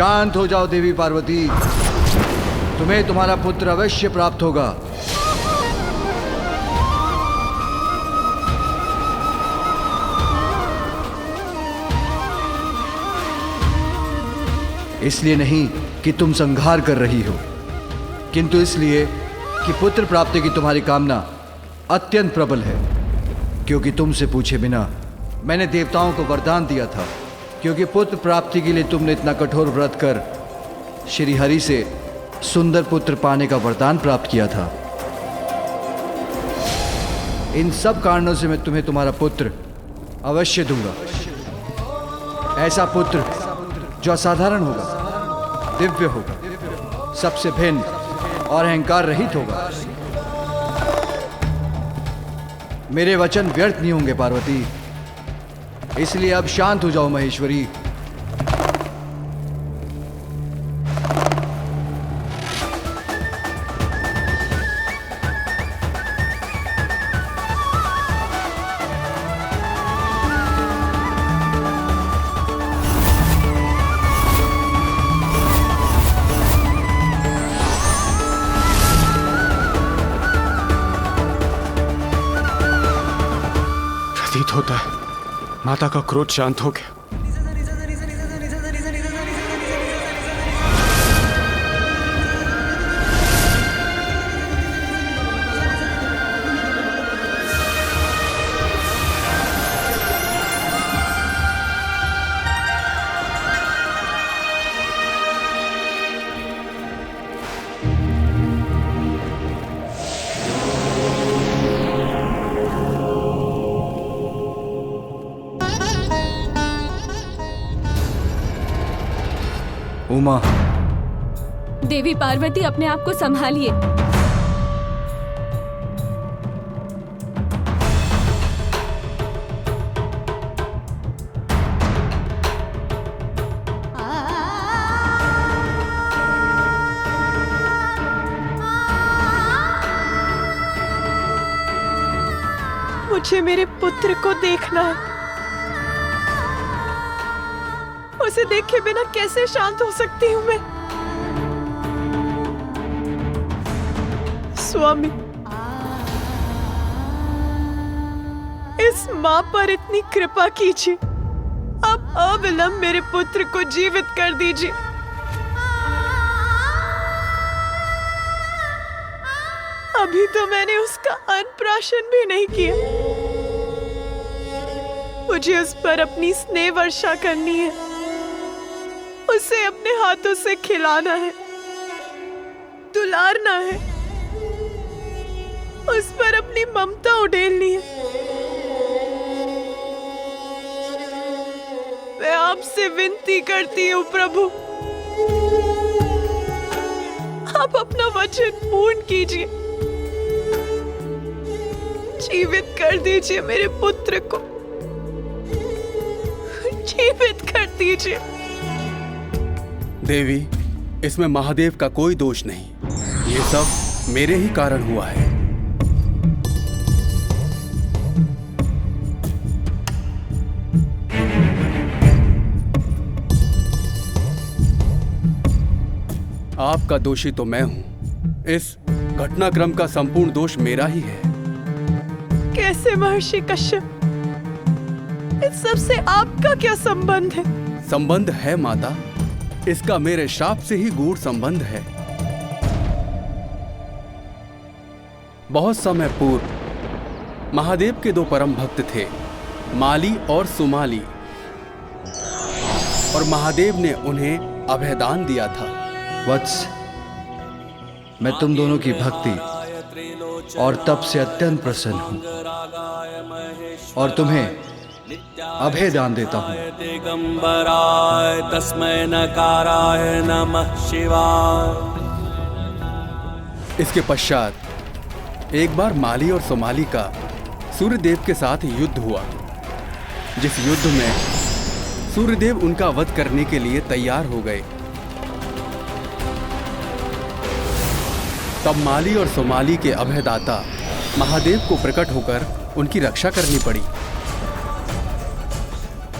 शांत हो जाओ देवी पार्वती, तुम्हें तुम्हारा पुत्र अवश्य प्राप्त होगा। इसलिए नहीं कि तुम संहार कर रही हो, किंतु इसलिए कि पुत्र प्राप्ति की तुम्हारी कामना अत्यंत प्रबल है। क्योंकि तुमसे पूछे बिना मैंने देवताओं को वरदान दिया था, क्योंकि पुत्र प्राप्ति के लिए तुमने इतना कठोर व्रत कर श्री हरि से सुंदर पुत्र पाने का वरदान प्राप्त किया था। इन सब कारणों से मैं तुम्हें तुम्हारा पुत्र अवश्य दूंगा। ऐसा पुत्र जो असाधारण होगा, दिव्य होगा, सबसे भिन्न और अहंकार रहित होगा। मेरे वचन व्यर्थ नहीं होंगे पार्वती, इसलिए अब शांत हो जाओ महेश्वरी। प्रतीत होता है माता का क्रोध शांत हो गया। उमा, देवी पार्वती अपने आप को संभालिए। मुझे मेरे पुत्र को देखना है। उसे देखे बिना कैसे शांत हो सकती हूँ मैं? स्वामी, इस माँ पर इतनी कृपा कीजिए। अब अविलंब मेरे पुत्र को जीवित कर दीजिए। अभी तो मैंने उसका अन्नप्राशन भी नहीं किया। मुझे उस पर अपनी स्नेह वर्षा करनी है, उसे अपने हाथों से खिलाना है, दुलारना है, उस पर अपनी ममता उड़ेलनी है। मैं आपसे विनती करती हूँ प्रभु, आप अपना वचन पूर्ण कीजिए। जीवित कर दीजिए मेरे पुत्र को, जीवित कर दीजिए। देवी, इसमें महादेव का कोई दोष नहीं। ये सब मेरे ही कारण हुआ है। आपका दोषी तो मैं हूं। इस घटनाक्रम का संपूर्ण दोष मेरा ही है। कैसे महर्षि कश्यप? इस सब से आपका क्या संबंध है? संबंध है माता, इसका मेरे शाप से ही गूढ़ संबंध है। बहुत समय पूर्व महादेव के दो परम भक्त थे, माली और सुमाली, और महादेव ने उन्हें अभयदान दिया था। वत्स, मैं तुम दोनों की भक्ति और तप से अत्यंत प्रसन्न हूं और तुम्हें अभय दान देता हूं। दिगंबराय तस्मै नकाराय नमः शिवाय। इसके पश्चात एक बार माली और सोमाली का सूर्यदेव के साथ युद्ध हुआ, जिस युद्ध में सूर्यदेव उनका वध करने के लिए तैयार हो गए। तब माली और सोमाली के अभयदाता महादेव को प्रकट होकर उनकी रक्षा करनी पड़ी।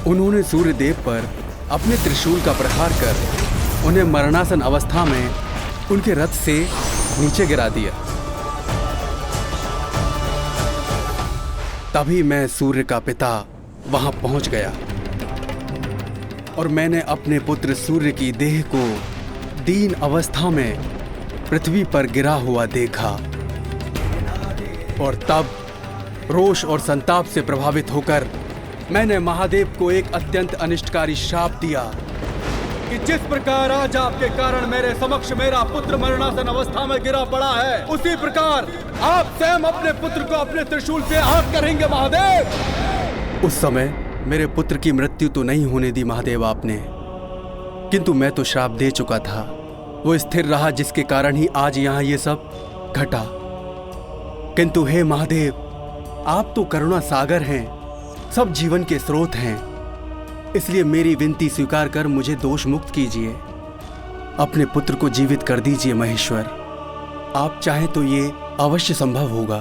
उन्होंने सूर्यदेव पर अपने त्रिशूल का प्रहार कर उन्हें मरणासन अवस्था में उनके रथ से नीचे गिरा दिया। तभी मैं सूर्य का पिता वहां पहुंच गया और मैंने अपने पुत्र सूर्य की देह को दीन अवस्था में पृथ्वी पर गिरा हुआ देखा। और तब रोष और संताप से प्रभावित होकर मैंने महादेव को एक अत्यंत अनिष्टकारी श्राप दिया कि जिस प्रकार आज आपके कारण मेरे समक्ष मेरा पुत्र मरणासन अवस्था में गिरा पड़ा है, उसी प्रकार आप स्वयं अपने पुत्र को अपने त्रिशूल से आहत करेंगे महादेव। उस समय मेरे पुत्र की मृत्यु तो नहीं होने दी महादेव आपने, किंतु मैं तो श्राप दे चुका था। वो स्थिर रहा जिसके कारण ही आज यहाँ ये सब घटा। किंतु हे महादेव, आप तो करुणा सागर हैं, सब जीवन के स्रोत हैं, इसलिए मेरी विनती स्वीकार कर मुझे दोष मुक्त कीजिए। अपने पुत्र को जीवित कर दीजिए महेश्वर। आप चाहें तो ये अवश्य संभव होगा।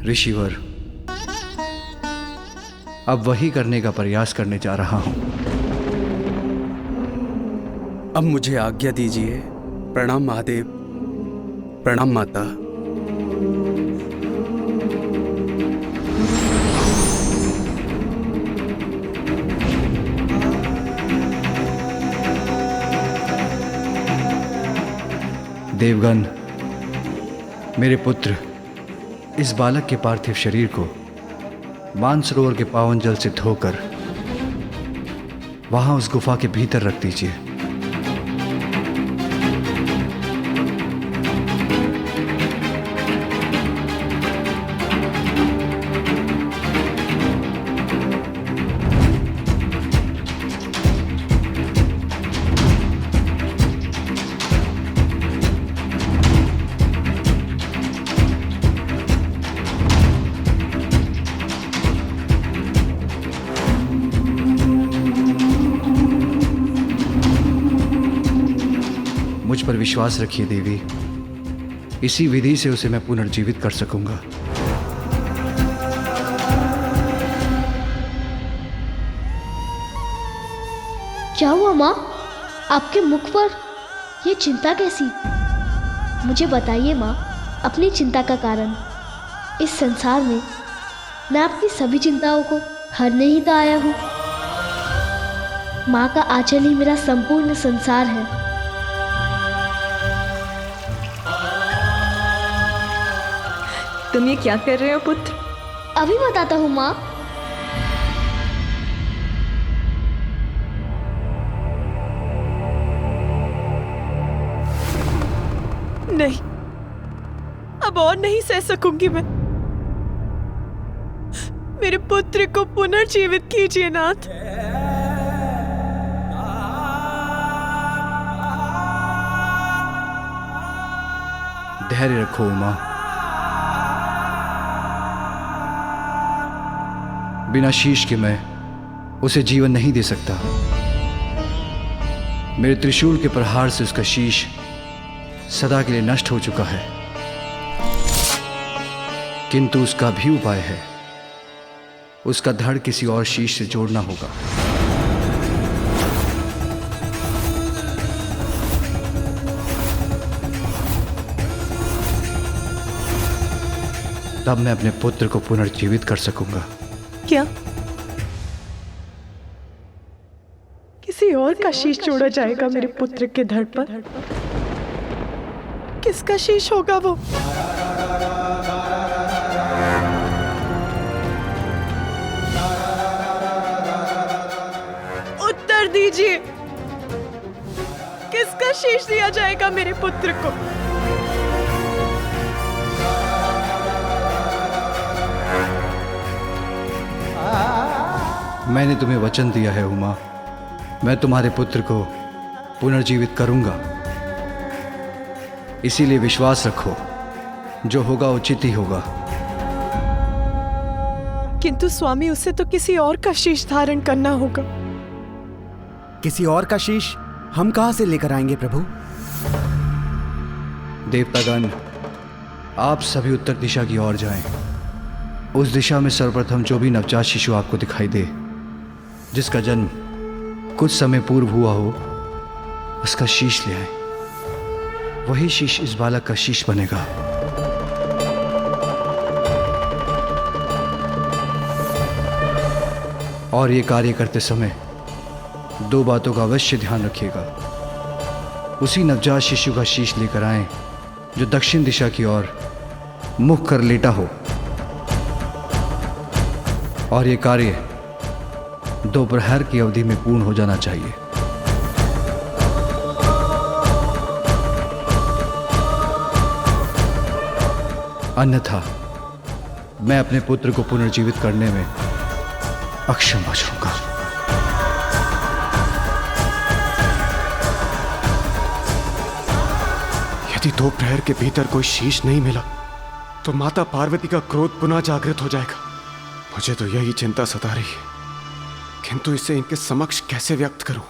ऋषिवर, अब वही करने का प्रयास करने जा रहा हूं। अब मुझे आज्ञा दीजिए। प्रणाम महादेव। प्रणाम माता। देवगण, मेरे पुत्र इस बालक के पार्थिव शरीर को मानसरोवर के पावन जल से धोकर वहां उस गुफा के भीतर रख दीजिए। मुझ पर विश्वास रखिए देवी, इसी विधि से उसे मैं पुनर्जीवित कर सकूंगा। क्या हुआ माँ? आपके मुख पर ये चिंता कैसी? मुझे बताइए माँ, अपनी चिंता का कारण। इस संसार में मैं आपकी सभी चिंताओं को हरने ही तो आया हूँ। माँ का आंचल ही मेरा संपूर्ण संसार है। तुम ये क्या कर रहे हो पुत्र? अभी बताता हूँ माँ। नहीं, अब और नहीं सह सकूंगी मैं। मेरे पुत्र को पुनर्जीवित कीजिए नाथ। धैर्य रखो उमा। बिना शीश के मैं उसे जीवन नहीं दे सकता। मेरे त्रिशूल के प्रहार से उसका शीश सदा के लिए नष्ट हो चुका है, किंतु उसका भी उपाय है। उसका धड़ किसी और शीश से जोड़ना होगा। तब मैं अपने पुत्र को पुनर्जीवित कर सकूंगा। क्या किसी और का शीश जोड़ा जाएगा मेरे पुत्र के धड़ पर? किसका शीश होगा वो? उत्तर दीजिए, किसका शीश दिया जाएगा मेरे पुत्र को? मैंने तुम्हें वचन दिया है उमा, मैं तुम्हारे पुत्र को पुनर्जीवित करूंगा। इसीलिए विश्वास रखो, जो होगा उचित ही होगा। किंतु स्वामी, उसे तो किसी और का शीश धारण करना होगा। किसी और का शीश हम कहां से लेकर आएंगे प्रभु? देवतागण, आप सभी उत्तर दिशा की ओर जाएं। उस दिशा में सर्वप्रथम जो भी नवजात शिशु आपको दिखाई दे, जिसका जन्म कुछ समय पूर्व हुआ हो उसका शीश ले आए। वही शीश इस बालक का शीश बनेगा। और ये कार्य करते समय दो बातों का अवश्य ध्यान रखिएगा। उसी नवजात शिशु का शीश लेकर आएं जो दक्षिण दिशा की ओर मुख कर लेटा हो, और ये कार्य दोपहर की अवधि में पूर्ण हो जाना चाहिए। अन्यथा मैं अपने पुत्र को पुनर्जीवित करने में अक्षम बचूंगा। यदि दोपहर के भीतर कोई शीश नहीं मिला तो माता पार्वती का क्रोध पुनः जागृत हो जाएगा। मुझे तो यही चिंता सता रही है, किंतु इसे इनके समक्ष कैसे व्यक्त करूं?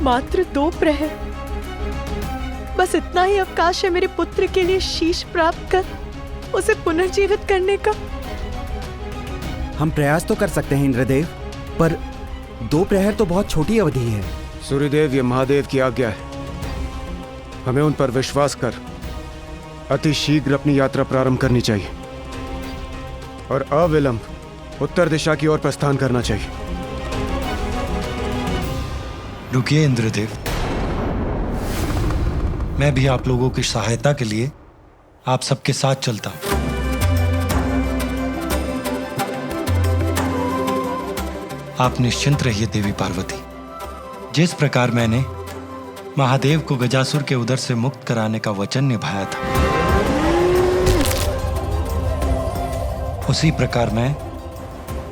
मात्र 2 प्रहर, बस इतना ही अवकाश है मेरे पुत्र के लिए शीश प्राप्त कर उसे पुनर्जीवित करने का। हम प्रयास तो कर सकते हैं इंद्रदेव, पर 2 प्रहर तो बहुत छोटी अवधि है। सूर्यदेव, ये महादेव की आज्ञा है। हमें उन पर विश्वास कर अति शीघ्र अपनी यात्रा प्रारंभ करनी चाहिए और अविलंब उत्तर दिशा की ओर प्रस्थान करना चाहिए। रुकिए इंद्रदेव, मैं भी आप लोगों की सहायता के लिए आप सबके साथ चलता हूं। आप निश्चिंत रहिए देवी पार्वती। जिस प्रकार मैंने महादेव को गजासुर के उदर से मुक्त कराने का वचन निभाया था, उसी प्रकार मैं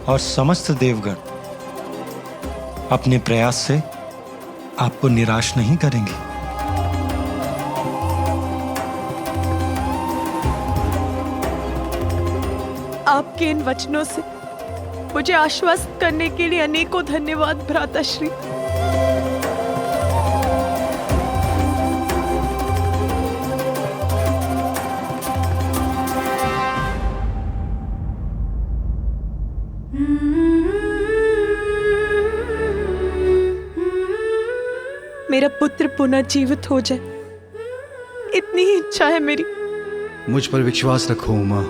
और समस्त देवगण अपने प्रयास से आपको निराश नहीं करेंगे। आपके इन वचनों से मुझे आश्वस्त करने के लिए अनेकों धन्यवाद भ्राताश्री। मेरा पुत्र पुनर्जीवित हो जाए, इतनी ही इच्छा है मेरी। मुझ पर विश्वास रखो उमा।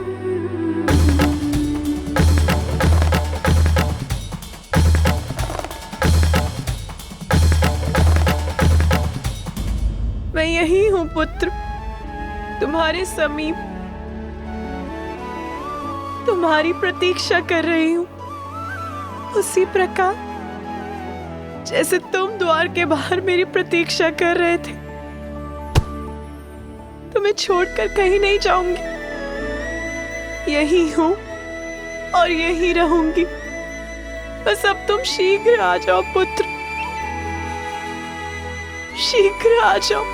मैं यही हूं पुत्र, तुम्हारे समीप, तुम्हारी प्रतीक्षा कर रही हूं, उसी प्रकार जैसे तुम द्वार के बाहर मेरी प्रतीक्षा कर रहे थे। तुम्हें छोड़कर कहीं नहीं जाऊंगी, यही हूं और यही रहूंगी। बस अब तुम शीघ्र आ जाओ पुत्र, शीघ्र आ जाओ।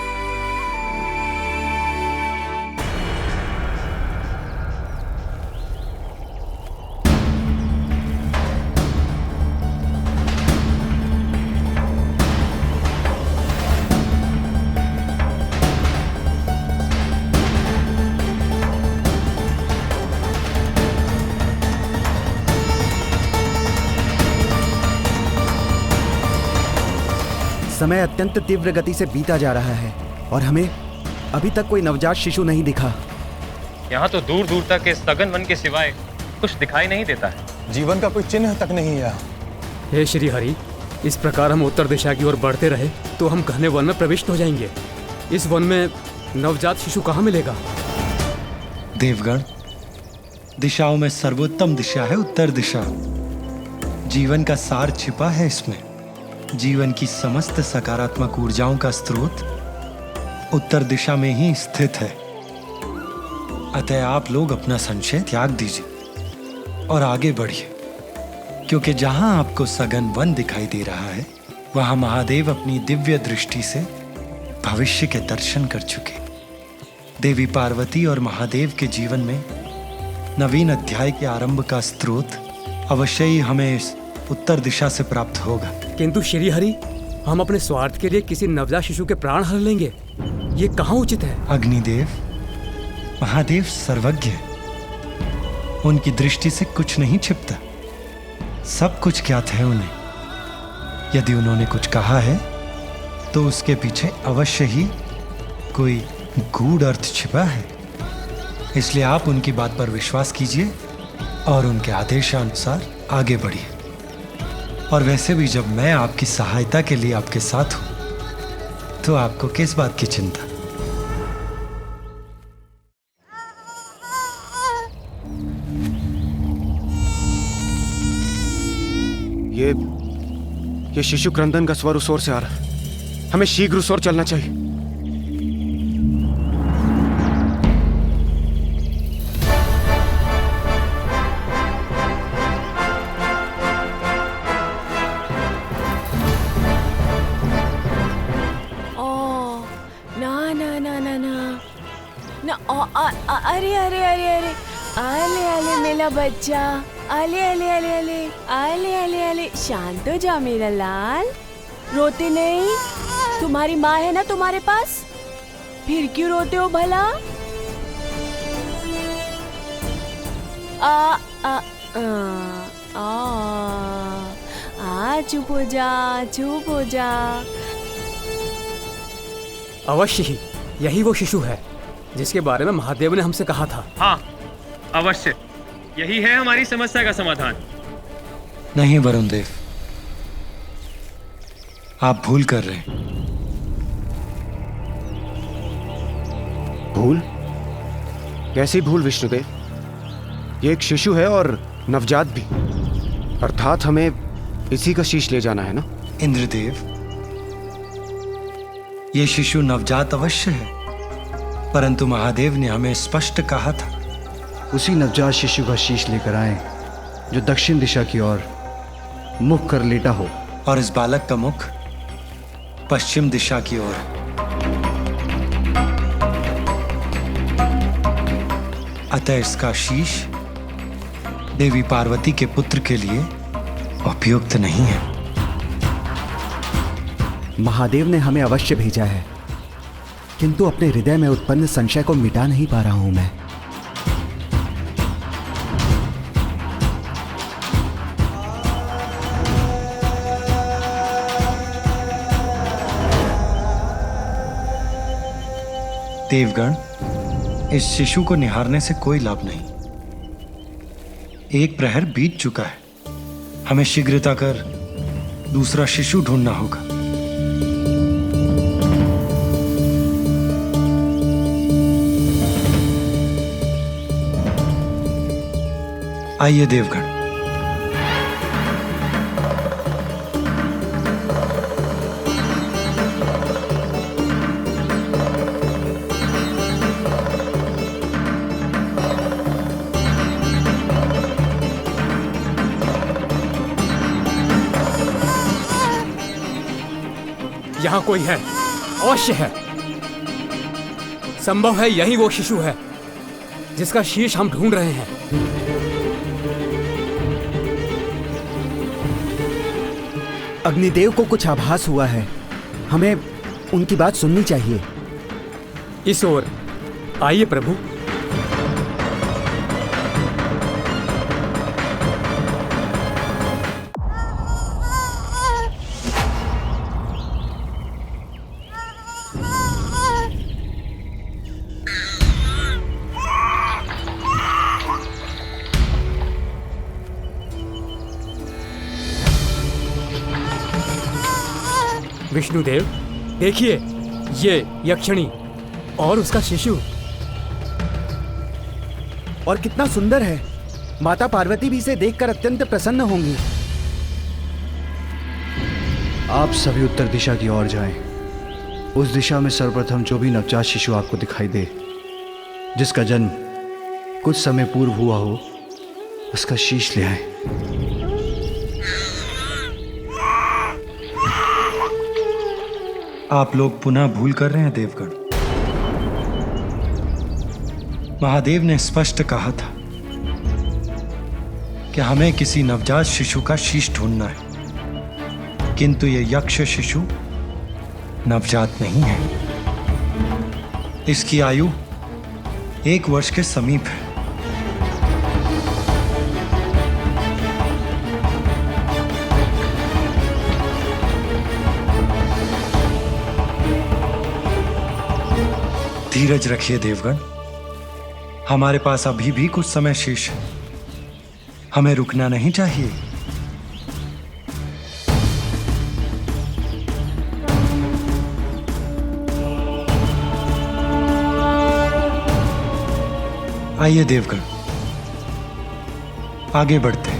समय अत्यंत तीव्र गति से बीता जा रहा है और हमें अभी तक कोई नवजात शिशु नहीं दिखा। यहाँ तो दूर दूर तक इस सघन वन के सिवाय कुछ दिखाई नहीं देता है। जीवन का कोई चिन्ह तक नहीं है। हे श्री हरि, इस प्रकार हम उत्तर दिशा की ओर बढ़ते रहे तो हम घने वन में प्रविष्ट हो जाएंगे। इस वन में नवजात शिशु कहाँ मिलेगा? देवगण, दिशाओं में सर्वोत्तम दिशा है उत्तर दिशा। जीवन का सार छिपा है इसमें। जीवन की समस्त सकारात्मक ऊर्जाओं का स्रोत उत्तर दिशा में ही स्थित है। अतः आप लोग अपना संशय त्याग दीजिए और आगे बढ़िए, क्योंकि जहां आपको सघन वन दिखाई दे रहा है वहां महादेव अपनी दिव्य दृष्टि से भविष्य के दर्शन कर चुके। देवी पार्वती और महादेव के जीवन में नवीन अध्याय के आरंभ का स्रोत अवश्य ही हमें इस उत्तर दिशा से प्राप्त होगा। किंतु श्री हरि, हम अपने स्वार्थ के लिए किसी नवजात शिशु के प्राण हर लेंगे, ये कहाँ उचित है? अग्निदेव, महादेव सर्वज्ञ है। उनकी दृष्टि से कुछ नहीं छिपता, सब कुछ ज्ञात है उन्हें। यदि उन्होंने कुछ कहा है तो उसके पीछे अवश्य ही कोई गूढ़ अर्थ छिपा है। इसलिए आप उनकी बात पर विश्वास कीजिए और उनके आदेशानुसार आगे बढ़िए। और वैसे भी जब मैं आपकी सहायता के लिए आपके साथ हूं तो आपको किस बात की चिंता। ये शिशु क्रंदन का स्वर उस ओर से आ रहा है। हमें शीघ्र उस ओर चलना चाहिए। अरे अरे अरे अरे आले आले मेरा बच्चा, आले आले आले आले आले आले आले, शांत हो जा मेरा लाल, रोते नहीं। तुम्हारी माँ है ना तुम्हारे पास, फिर क्यों रोते हो भला? आ आ आ आ चुप हो जा, चुप हो जा। अवश्य ही यही वो शिशु है जिसके बारे में महादेव ने हमसे कहा था। हाँ अवश्य, यही है हमारी समस्या का समाधान। नहीं वरुण देव, आप भूल कर रहे हैं। भूल? कैसी भूल विष्णुदेव? ये एक शिशु है और नवजात भी, अर्थात हमें इसी का शीश ले जाना है ना? इंद्रदेव, ये शिशु नवजात अवश्य है, परंतु महादेव ने हमें स्पष्ट कहा था उसी नवजात शिशु का शीश लेकर आए जो दक्षिण दिशा की ओर मुख कर लेटा हो, और इस बालक का मुख पश्चिम दिशा की ओर। अतः इसका शीश देवी पार्वती के पुत्र के लिए उपयुक्त नहीं है। महादेव ने हमें अवश्य भेजा है, किंतु अपने हृदय में उत्पन्न संशय को मिटा नहीं पा रहा हूं मैं। देवगण, इस शिशु को निहारने से कोई लाभ नहीं। एक प्रहर बीत चुका है, हमें शीघ्रता कर दूसरा शिशु ढूंढना होगा। आइए देवगण। यहाँ कोई है, अवश्य है। संभव है यही वो शिशु है जिसका शीश हम ढूंढ रहे हैं। अग्निदेव को कुछ आभास हुआ है, हमें उनकी बात सुननी चाहिए। इस ओर आइए प्रभु। विष्णुदेव, देखिए ये यक्षिणी और उसका शिशु। और कितना सुंदर है, माता पार्वती भी इसे देखकर अत्यंत प्रसन्न होंगी। आप सभी उत्तर दिशा की ओर जाएं। उस दिशा में सर्वप्रथम जो भी नवजात शिशु आपको दिखाई दे, जिसका जन्म कुछ समय पूर्व हुआ हो, उसका शीश ले आए। आप लोग पुनः भूल कर रहे हैं देवगण। महादेव ने स्पष्ट कहा था कि हमें किसी नवजात शिशु का शीश ढूंढना है, किंतु ये यक्ष शिशु नवजात नहीं है। इसकी आयु 1 वर्ष के समीप है। धीरज रखिए देवगण, हमारे पास अभी भी कुछ समय शेष है, हमें रुकना नहीं चाहिए। आइए देवगण, आगे बढ़ते हैं।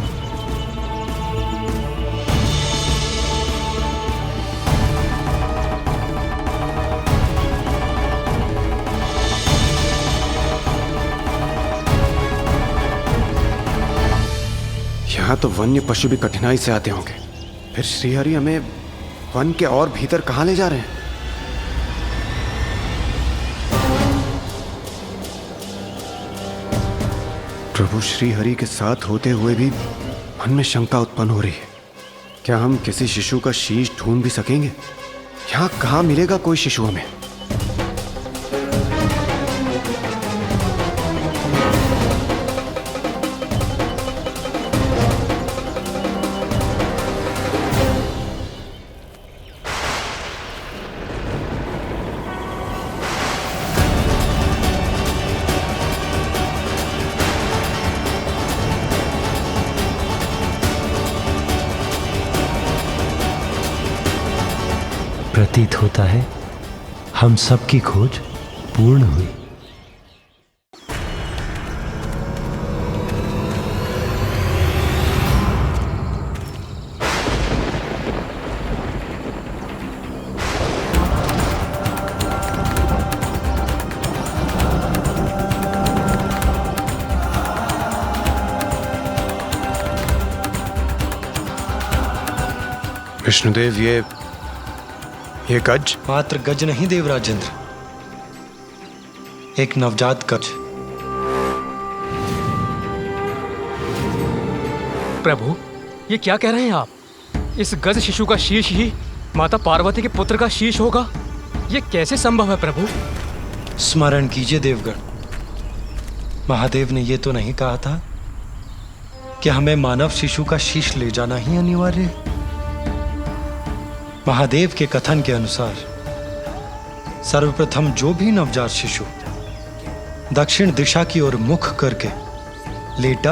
यहाँ तो वन्य पशु भी कठिनाई से आते होंगे, फिर श्रीहरि हमें वन के और भीतर कहाँ ले जा रहे हैं? प्रभु श्रीहरि के साथ होते हुए भी मन में शंका उत्पन्न हो रही है। क्या हम किसी शिशु का शीश ढूंढ भी सकेंगे? यहाँ कहाँ मिलेगा कोई शिशु हमें? प्रतीत होता है हम सबकी खोज पूर्ण हुई। विष्णुदेव, ये गज? मात्र गज नहीं देवराजेंद्र, एक नवजात गज। प्रभु, ये क्या कह रहे हैं आप? इस गज शिशु का शीश ही माता पार्वती के पुत्र का शीश होगा? ये कैसे संभव है प्रभु? स्मरण कीजिए देवगण, महादेव ने ये तो नहीं कहा था कि हमें मानव शिशु का शीश ले जाना ही अनिवार्य है। महादेव के कथन के अनुसार सर्वप्रथम जो भी नवजात शिशु दक्षिण दिशा की ओर मुख करके लेटा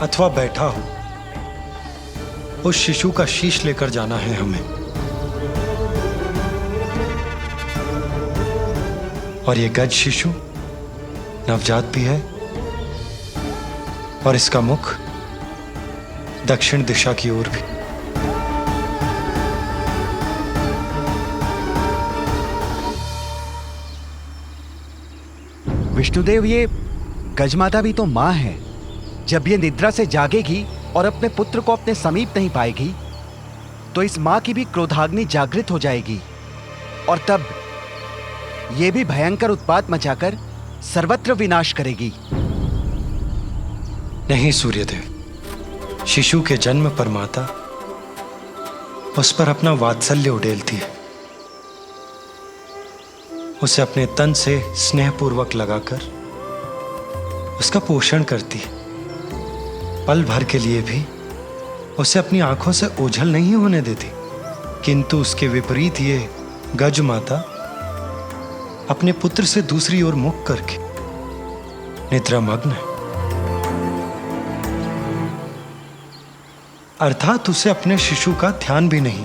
अथवा बैठा हो, उस शिशु का शीश लेकर जाना है हमें। और ये गज शिशु नवजात भी है और इसका मुख दक्षिण दिशा की ओर भी। विष्णुदेव, ये गजमाता भी तो माँ है। जब ये निद्रा से जागेगी और अपने पुत्र को अपने समीप नहीं पाएगी तो इस माँ की भी क्रोधाग्नि जागृत हो जाएगी और तब ये भी भयंकर उत्पात मचाकर सर्वत्र विनाश करेगी। नहीं सूर्यदेव, शिशु के जन्म पर माता उस पर अपना वात्सल्य उड़ेलती है, उसे अपने तन से स्नेहपूर्वक लगाकर उसका पोषण करती है। पल भर के लिए भी उसे अपनी आंखों से ओझल नहीं होने देती। किंतु उसके विपरीत ये गज माता अपने पुत्र से दूसरी ओर मुख करके निद्रामग्न है, अर्थात उसे अपने शिशु का ध्यान भी नहीं।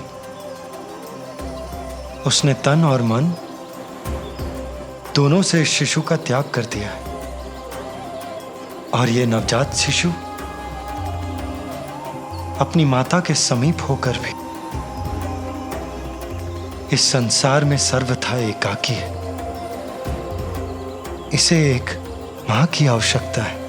उसने तन और मन दोनों से शिशु का त्याग कर दिया है। और ये नवजात शिशु अपनी माता के समीप होकर भी इस संसार में सर्वथा एकाकी है। इसे एक मां की आवश्यकता है।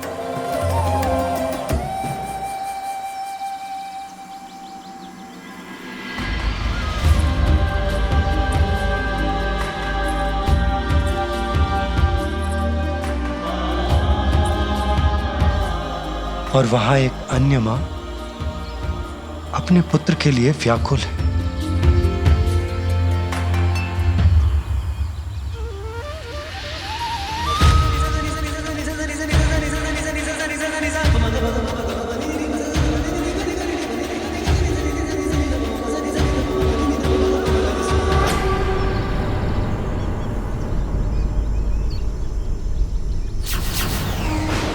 और वहां एक अन्य मां अपने पुत्र के लिए व्याकुल है।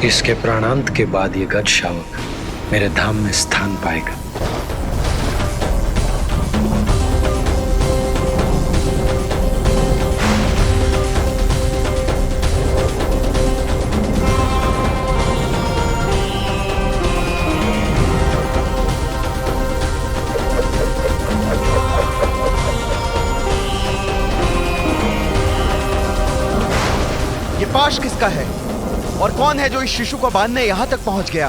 इसके प्राणांत के बाद ये गज शावक मेरे धाम में स्थान पाएगा। ये पाश किसका है और कौन है जो इस शिशु को बांधने यहां तक पहुंच गया?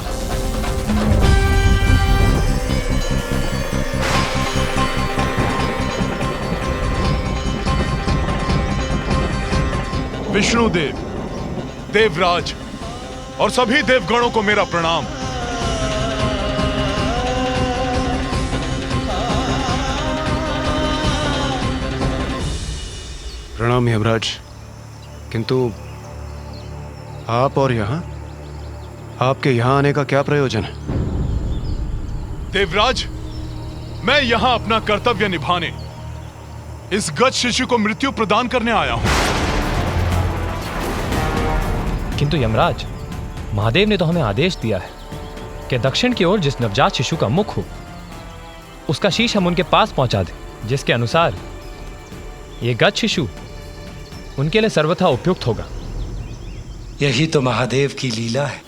विष्णुदेव, देवराज और सभी देवगणों को मेरा प्रणाम। प्रणाम यमराज। किंतु आप और यहां, आपके यहां आने का क्या प्रयोजन है? देवराज, मैं यहां अपना कर्तव्य निभाने, इस गज शिशु को मृत्यु प्रदान करने आया हूं। किंतु यमराज, महादेव ने तो हमें आदेश दिया है कि दक्षिण की ओर जिस नवजात शिशु का मुख हो उसका शीश हम उनके पास पहुंचा दें, जिसके अनुसार ये गज शिशु उनके लिए सर्वथा उपयुक्त होगा। यही तो महादेव की लीला है।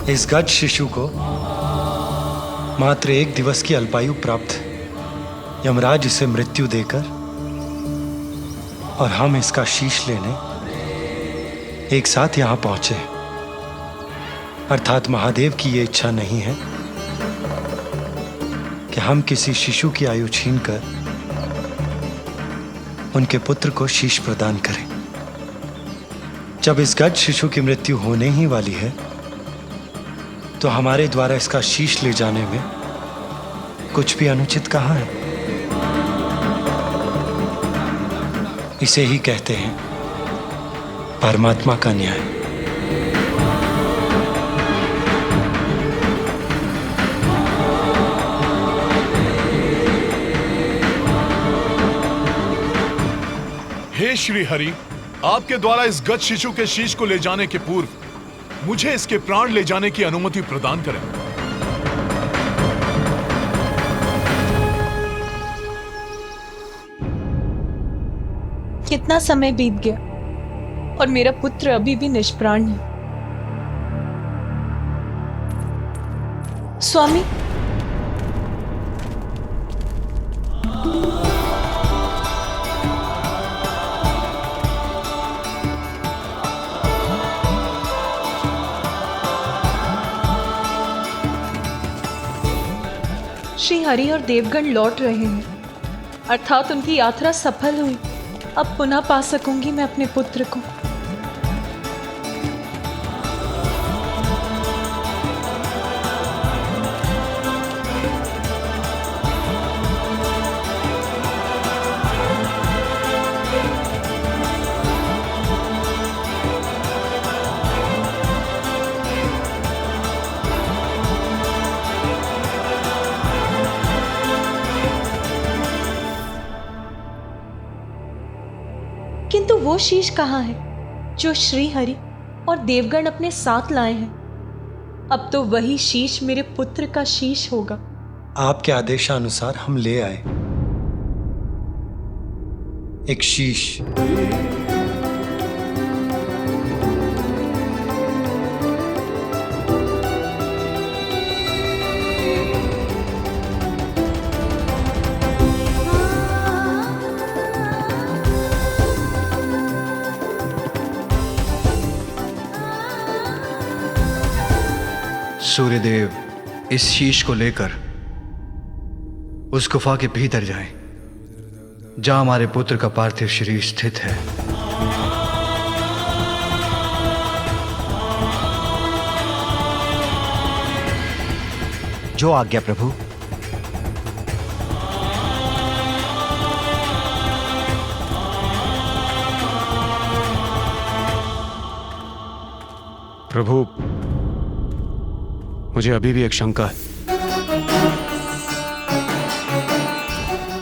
इस गज शिशु को मात्र 1 दिवस की अल्पायु प्राप्त है। यमराज इसे मृत्यु देकर और हम इसका शीश लेने एक साथ यहां पहुंचे। अर्थात महादेव की यह इच्छा नहीं है कि हम किसी शिशु की आयु छीनकर उनके पुत्र को शीश प्रदान करें। जब इस गज शिशु की मृत्यु होने ही वाली है तो हमारे द्वारा इसका शीश ले जाने में कुछ भी अनुचित कहां है। इसे ही कहते हैं परमात्मा का न्याय। हे श्री हरि, आपके द्वारा इस गज शिशु के शीश को ले जाने के पूर्व मुझे इसके प्राण ले जाने की अनुमति प्रदान करें। कितना समय बीत गया और मेरा पुत्र अभी भी निष्प्राण है। स्वामी, श्री हरि और देवगण लौट रहे हैं, अर्थात उनकी यात्रा सफल हुई। अब पुनः पा सकूंगी मैं अपने पुत्र को। किंतु वो शीश कहाँ है जो श्री हरि और देवगण अपने साथ लाए हैं? अब तो वही शीश मेरे पुत्र का शीश होगा। आपके आदेशानुसार हम ले आए एक शीश। सूर्यदेव इस शीश को लेकर उस गुफा के भीतर जाएं, जहां हमारे पुत्र का पार्थिव शरीर स्थित है। जो आज्ञा प्रभु। प्रभु, मुझे अभी भी एक शंका है।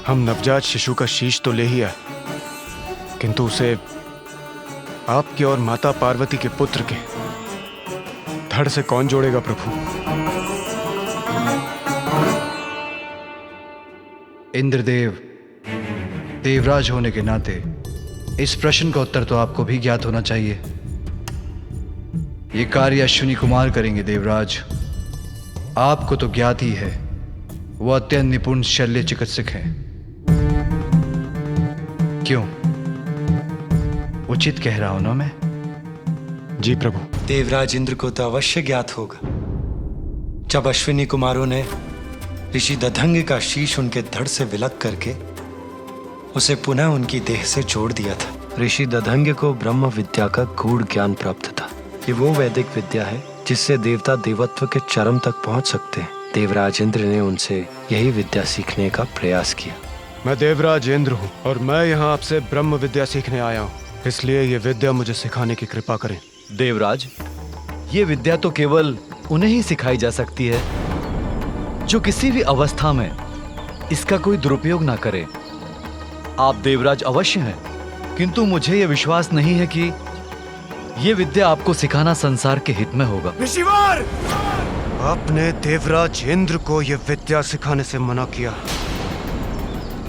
हम नवजात शिशु का शीश तो ले ही आए, किंतु उसे आपके और माता पार्वती के पुत्र के धड़ से कौन जोड़ेगा प्रभु? इंद्रदेव, देवराज होने के नाते इस प्रश्न का उत्तर तो आपको भी ज्ञात होना चाहिए। ये कार्य अश्विनी कुमार करेंगे देवराज। आपको तो ज्ञात ही है, वो अत्यंत निपुण शल्य चिकित्सक हैं। क्यों, उचित कह रहा हूं ना मैं? जी प्रभु। देवराज इंद्र को तो अवश्य ज्ञात होगा जब अश्विनी कुमारों ने ऋषि दधंग का शीश उनके धड़ से विलग करके उसे पुनः उनकी देह से जोड़ दिया था। ऋषि दधंग को ब्रह्म विद्या का गूढ़ ज्ञान प्राप्त था। ये वो वैदिक विद्या है जिससे देवता देवत्व के चरम तक पहुंच सकते हैं। देवराज इंद्र ने उनसे यही विद्या सीखने का प्रयास किया। मैं देवराज इंद्र हूँ और मैं यहाँ आपसे ब्रह्म विद्या सीखने आया हूँ, इसलिए ये विद्या मुझे सिखाने की कृपा करें। देवराज, ये विद्या तो केवल उन्हें ही सिखाई जा सकती है जो किसी भी अवस्था में इसका कोई दुरुपयोग ना करे। आप देवराज अवश्य हैं, किंतु मुझे यह विश्वास नहीं है कि यह विद्या आपको सिखाना संसार के हित में होगा। ऋषिवर! आपने देवराज इंद्र को यह विद्या सिखाने से मना किया।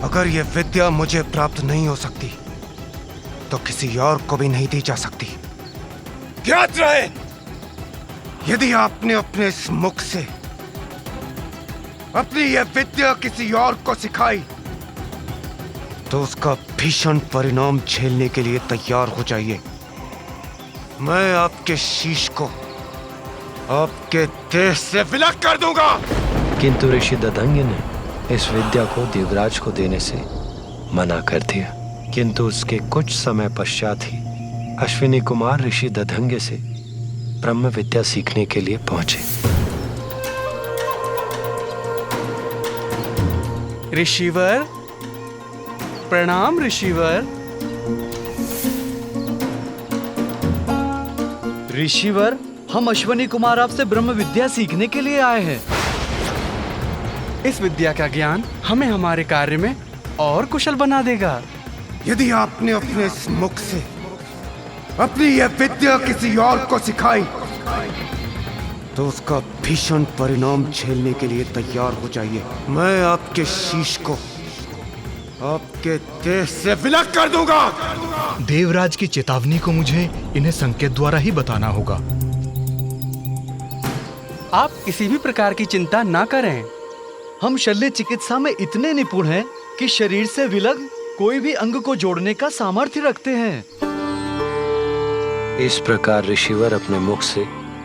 अगर यह विद्या मुझे प्राप्त नहीं हो सकती तो किसी और को भी नहीं दी जा सकती। ज्ञात रहे, यदि आपने अपने इस मुख से अपनी यह विद्या किसी और को सिखाई तो उसका भीषण परिणाम झेलने के लिए तैयार हो जाइए। मैं आपके शीश को आपके देह से विलग कर दूंगा। किंतु ऋषि दधंग ने इस विद्या को देवराज को देने से मना कर दिया। किंतु उसके कुछ समय पश्चात ही अश्विनी कुमार ऋषि दधंग से ब्रह्म विद्या सीखने के लिए पहुंचे। ऋषिवर, प्रणाम ऋषिवर। ऋषिवर, हम अश्विनी कुमार आपसे ब्रह्म विद्या सीखने के लिए आए हैं। इस विद्या का ज्ञान हमें हमारे कार्य में और कुशल बना देगा। यदि आपने अपने इस मुख से अपनी यह विद्या किसी और को सिखाई तो उसका भीषण परिणाम झेलने के लिए तैयार हो जाइए। मैं आपके शीश को आपके देह से विलग कर दूंगा। देवराज की चेतावनी को मुझे इन्हें संकेत द्वारा ही बताना होगा। आप किसी भी प्रकार की चिंता ना करें। हम शल्य चिकित्सा में इतने निपुण हैं कि शरीर से विलग कोई भी अंग को जोड़ने का सामर्थ्य रखते हैं। इस प्रकार ऋषिवर अपने मुख से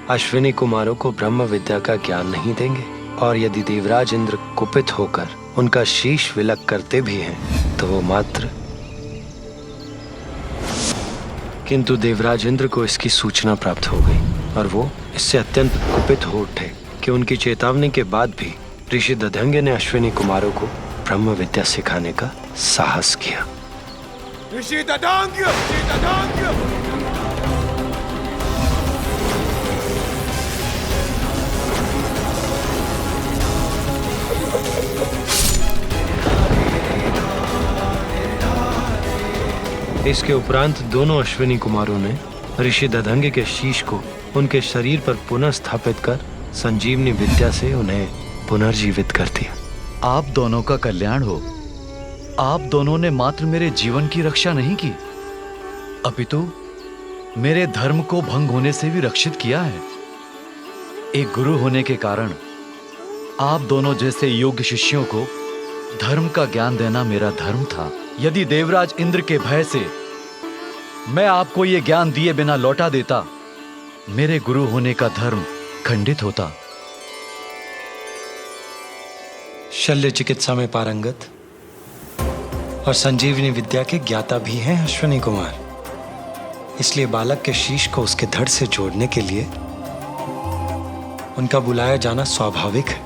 अश्विनी कुमारों को ब्रह्म विद्या का ज्ञान नहीं देंगे, और यदि देवराज इंद्र कुपित होकर उनका शीश विलग करते भी हैं तो वो मात्र। किंतु देवराज इंद्र को इसकी सूचना प्राप्त हो गई और वो इससे अत्यंत कुपित हो उठे कि उनकी चेतावनी के बाद भी ऋषि दधंग ने अश्विनी कुमारों को ब्रह्म विद्या सिखाने का साहस किया। ऋषि दधंग! ऋषि दधंग! इसके उपरांत दोनों अश्विनी कुमारों ने ऋषि दधंग के शीश को उनके शरीर पर पुनः स्थापित कर संजीवनी विद्या से उन्हें पुनर्जीवित कर दिया। आप दोनों का कल्याण हो। आप दोनों ने मात्र मेरे जीवन की रक्षा नहीं की, अपितु मेरे धर्म को भंग होने से भी रक्षित किया है। एक गुरु होने के कारण आप दोनों जैसे योग्य शिष्यों को धर्म का ज्ञान देना मेरा धर्म था। यदि देवराज इंद्र के भय से मैं आपको ये ज्ञान दिए बिना लौटा देता, मेरे गुरु होने का धर्म खंडित होता। शल्य चिकित्सा में पारंगत और संजीवनी विद्या के ज्ञाता भी हैं अश्विनी कुमार, इसलिए बालक के शीश को उसके धड़ से जोड़ने के लिए उनका बुलाया जाना स्वाभाविक है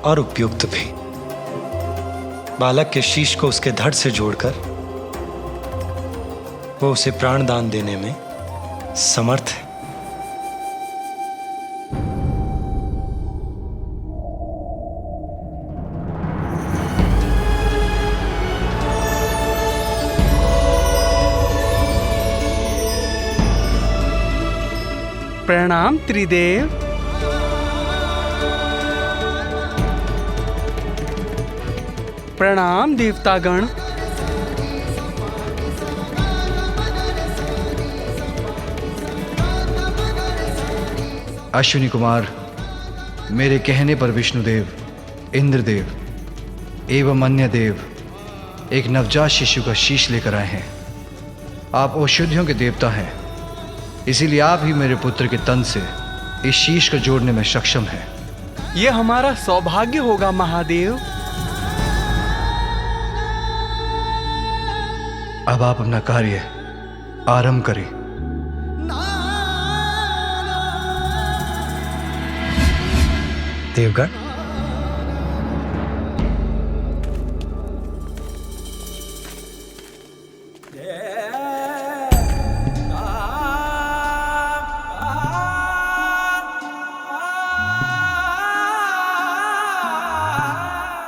और उपयुक्त भी। बालक के शीश को उसके धड़ से जोड़कर वो उसे प्राणदान देने में समर्थ है। प्रणाम त्रिदेव। प्रणाम देवतागण। अश्विनी कुमार, मेरे कहने पर विष्णुदेव, इंद्रदेव एवं अन्य देव एक नवजात शिशु का शीश लेकर आए हैं। आप औषधियों के देवता हैं, इसीलिए आप ही मेरे पुत्र के तन से इस शीश को जोड़ने में सक्षम हैं। यह हमारा सौभाग्य होगा महादेव। अब आप अपना कार्य आरंभ करें। देवगण,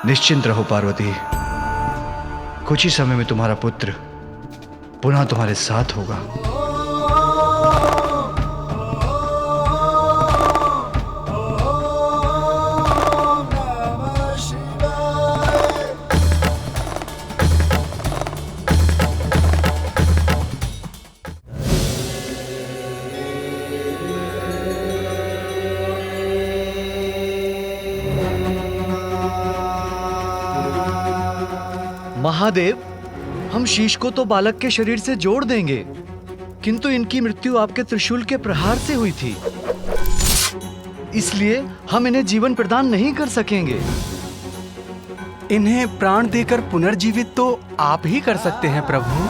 निश्चिंत रहो पार्वती, कुछ ही समय में तुम्हारा पुत्र पुनः तुम्हारे साथ होगा। महादेव, हम शीश को तो बालक के शरीर से जोड़ देंगे, किंतु इनकी मृत्यु आपके त्रिशूल के प्रहार से हुई थी, इसलिए हम इन्हें जीवन प्रदान नहीं कर सकेंगे। इन्हें प्राण देकर पुनर्जीवित तो आप ही कर सकते हैं प्रभु।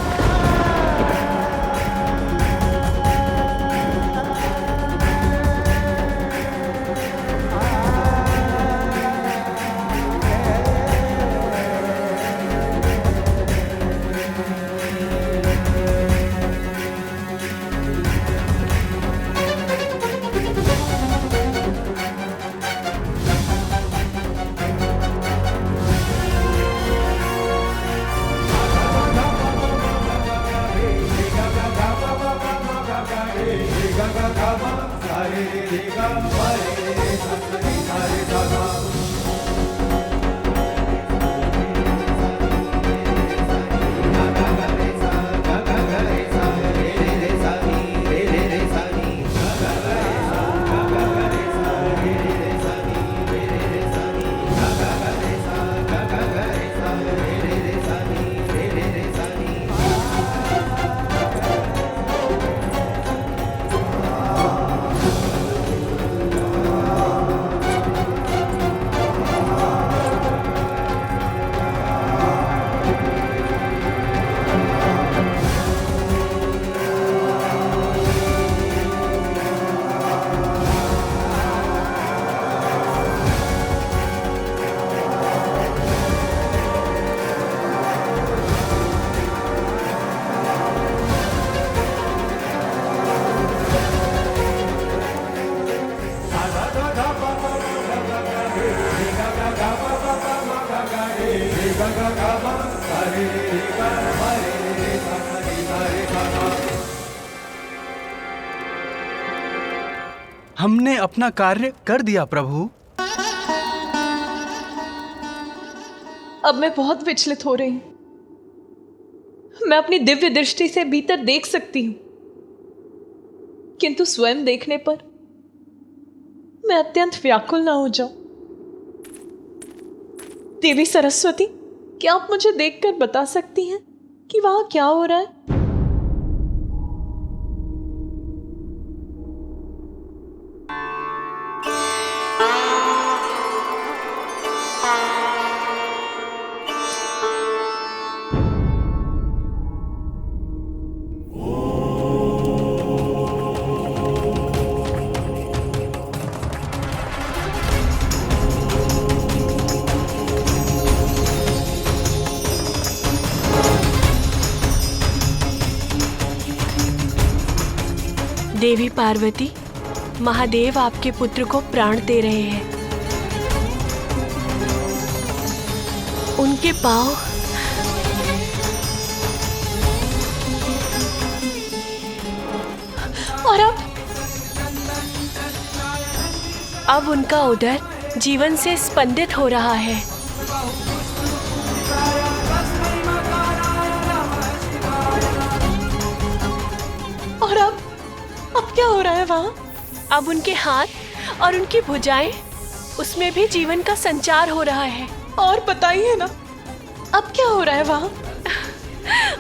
हमने अपना कार्य कर दिया प्रभु। अब मैं बहुत विचलित हो रही हूं। मैं अपनी दिव्य दृष्टि से भीतर देख सकती हूं, किंतु स्वयं देखने पर मैं अत्यंत व्याकुल ना हो जाऊं। देवी सरस्वती, क्या आप मुझे देखकर बता सकती हैं कि वहां क्या हो रहा है? देवी पार्वती, महादेव आपके पुत्र को प्राण दे रहे हैं। उनके पांव और अब अब उनका उदर जीवन से स्पंदित हो रहा है। और अब क्या हो रहा है वहाँ? अब उनके हाथ और उनकी भुजाएं, उसमें भी जीवन का संचार हो रहा है। और बताइए ना, अब क्या हो रहा है वहाँ?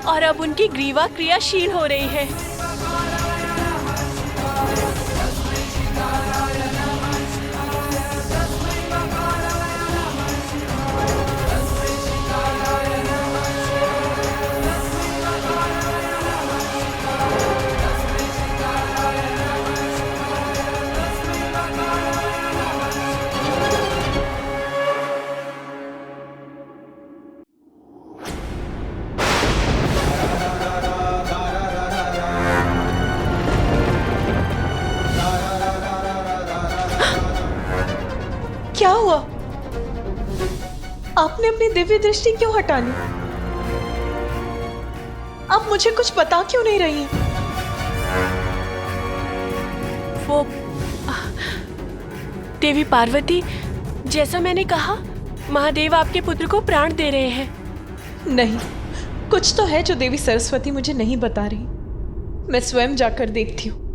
और अब उनकी ग्रीवा क्रियाशील हो रही है। क्या हुआ? आपने अपनी दिव्य दृष्टि क्यों हटा ली? आप मुझे कुछ बता क्यों नहीं रही? वो देवी पार्वती, जैसा मैंने कहा, महादेव आपके पुत्र को प्राण दे रहे हैं। नहीं, कुछ तो है जो देवी सरस्वती मुझे नहीं बता रही। मैं स्वयं जाकर देखती हूँ।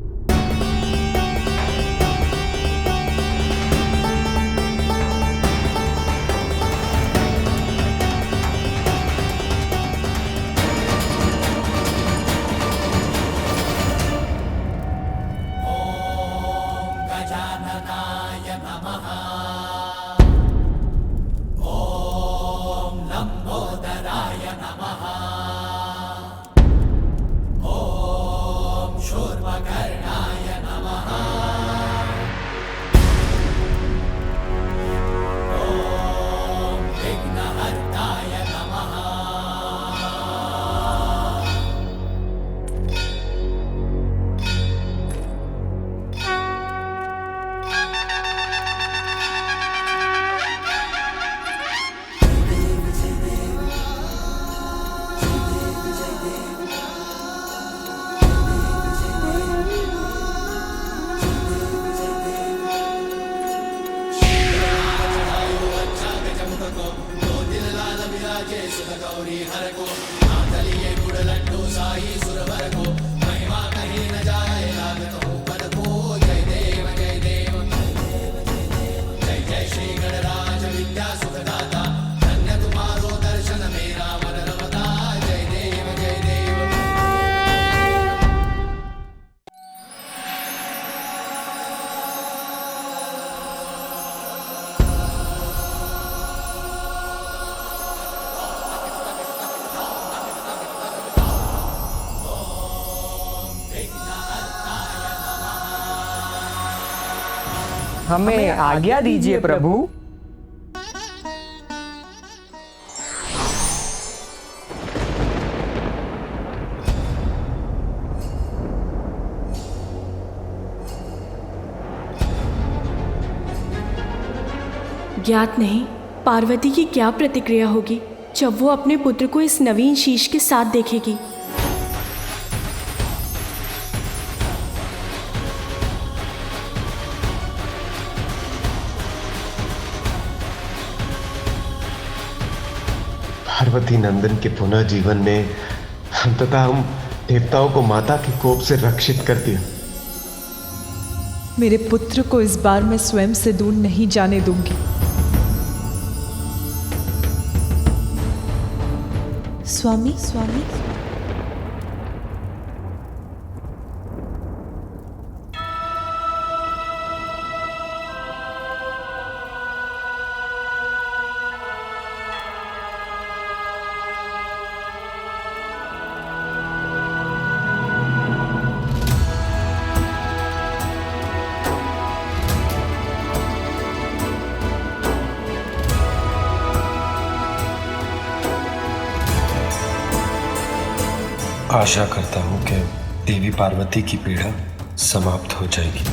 हमें आज्ञा दीजिए प्रभु। ज्ञात नहीं पार्वती की क्या प्रतिक्रिया होगी जब वो अपने पुत्र को इस नवीन शीश के साथ देखेगी। पार्वती नंदन के पुनः जीवन ने अंततः हम देवताओं को माता के कोप से रक्षित कर दिया। मेरे पुत्र को इस बार मैं स्वयं से दूर नहीं जाने दूंगी। स्वामी, स्वामी, आशा करता हूं कि देवी पार्वती की पीड़ा समाप्त हो जाएगी।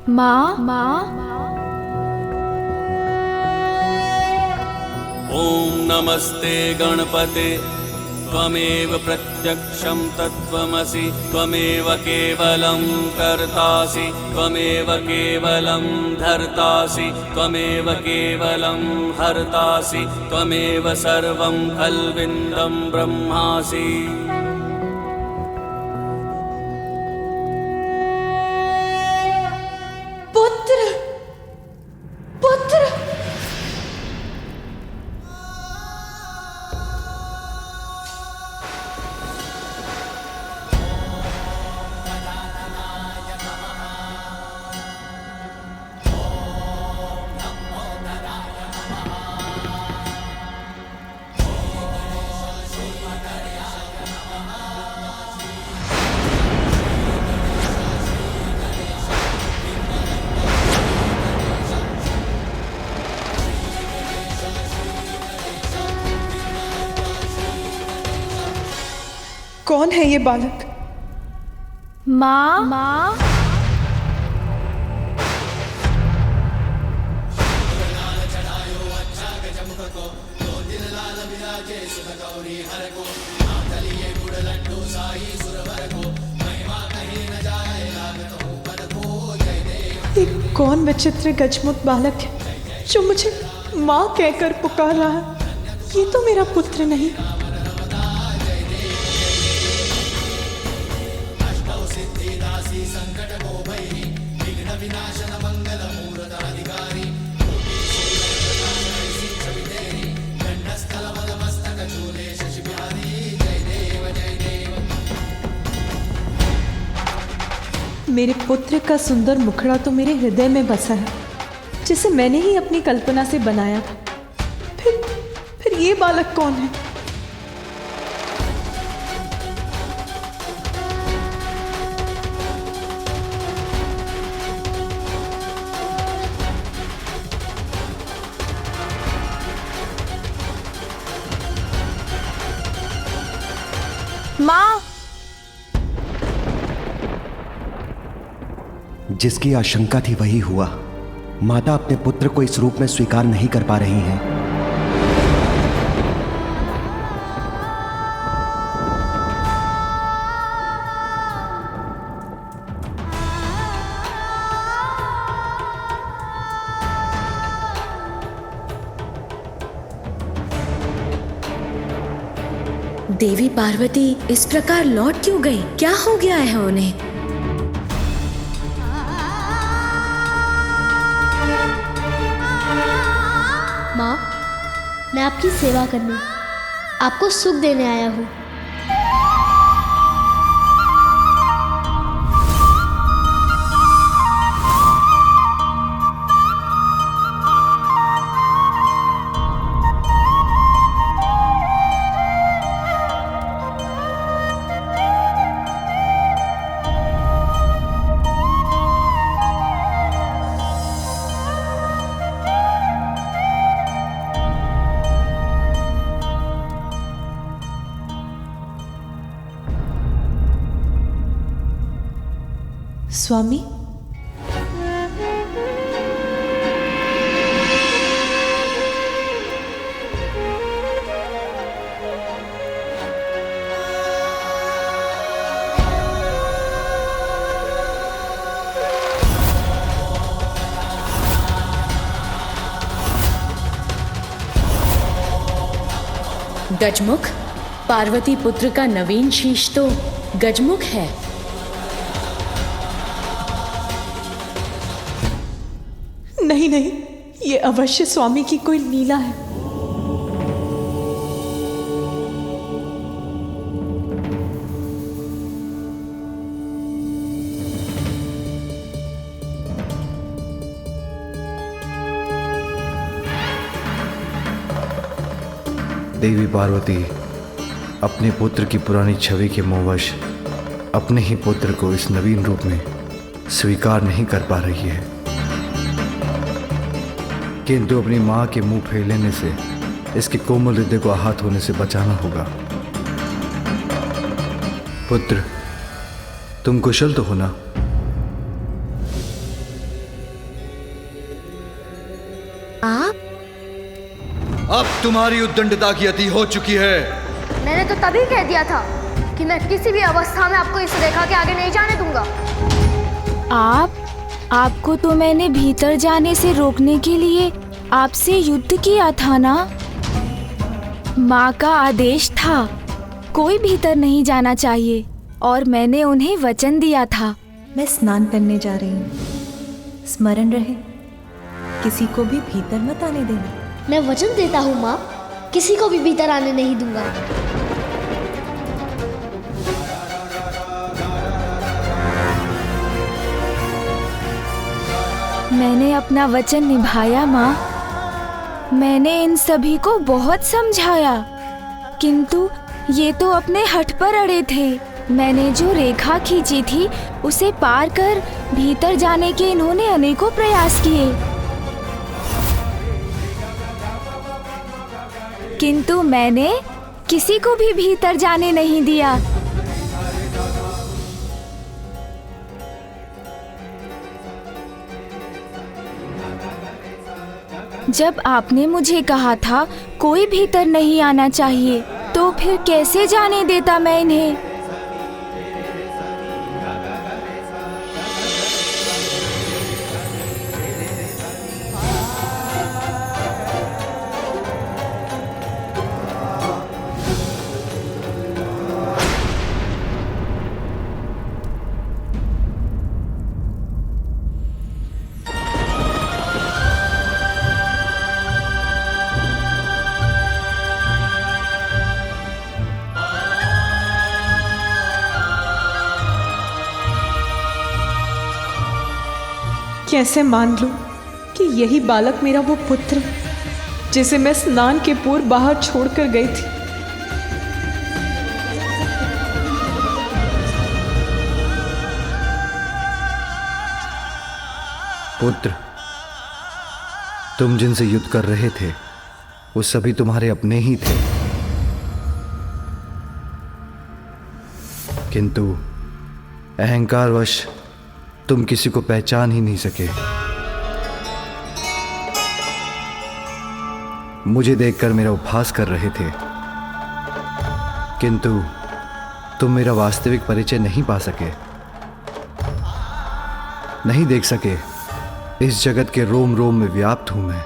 माँ, ओम नमस्ते गणपते त्वमेव प्रत्यक्षं तत्त्वमसि त्वमेव केवलं कर्तासि त्वमेव केवलं धर्तासि त्वमेव केवलं हर्तासि त्वमेव सर्वं खल्विन्दं ब्रह्मासि। पुत्र पुत्र कौन है ये बालक? माँ माँ ये कौन विचित्र गजमुख बालक है जो मुझे माँ कहकर पुकार रहा है? ये तो मेरा पुत्र नहीं। मेरे पुत्र का सुंदर मुखड़ा तो मेरे हृदय में बसा है, जिसे मैंने ही अपनी कल्पना से बनाया था। फिर ये बालक कौन है? माँ, जिसकी आशंका थी वही हुआ। माता अपने पुत्र को इस रूप में स्वीकार नहीं कर पा रही हैं। देवी पार्वती इस प्रकार लौट क्यों गई? क्या हो गया है उन्हें? माँ, मैं आपकी सेवा करने, आपको सुख देने आया हूँ। स्वामी, गजमुख, पार्वती पुत्र का नवीन शीश तो गजमुख है। नहीं नहीं, ये अवश्य स्वामी की कोई लीला है। देवी पार्वती अपने पुत्र की पुरानी छवि के मोहवश अपने ही पुत्र को इस नवीन रूप में स्वीकार नहीं कर पा रही है, किंतु अपनी मां के मुंह फेर लेने से इसके कोमल हृदय को आहत होने से बचाना होगा। पुत्र, तुम कुशल तो हो ना? आप? अब तुम्हारी उद्दंडता की अति हो चुकी है। मैंने तो तभी कह दिया था कि मैं किसी भी अवस्था में आपको इस रेखा के आगे नहीं जाने दूंगा। आपको तो मैंने भीतर जाने से रोकने के लिए आपसे युद्ध किया था ना? माँ का आदेश था कोई भीतर नहीं जाना चाहिए और मैंने उन्हें वचन दिया था। मैं स्नान करने जा रही हूँ, स्मरण रहे किसी को भी भीतर मत आने देना। मैं वचन देता हूँ माँ, किसी को भी भीतर आने नहीं दूंगा। मैंने अपना वचन निभाया माँ। मैंने इन सभी को बहुत समझाया, किंतु ये तो अपने हठ पर अड़े थे। मैंने जो रेखा खींची थी उसे पार कर भीतर जाने के इन्होंने अनेकों प्रयास किए, किंतु मैंने किसी को भी भीतर जाने नहीं दिया। जब आपने मुझे कहा था कोई भीतर नहीं आना चाहिए, तो फिर कैसे जाने देता मैं इन्हें? कैसे मान लूं कि यही बालक मेरा वो पुत्र जिसे मैं स्नान के पूर्व बाहर छोड़कर गई थी। पुत्र, तुम जिनसे युद्ध कर रहे थे वो सभी तुम्हारे अपने ही थे, किंतु अहंकारवश तुम किसी को पहचान ही नहीं सके। मुझे देखकर मेरा उपहास कर रहे थे, किंतु तुम मेरा वास्तविक परिचय नहीं पा सके, नहीं देख सके। इस जगत के रोम रोम में व्याप्त हूं मैं।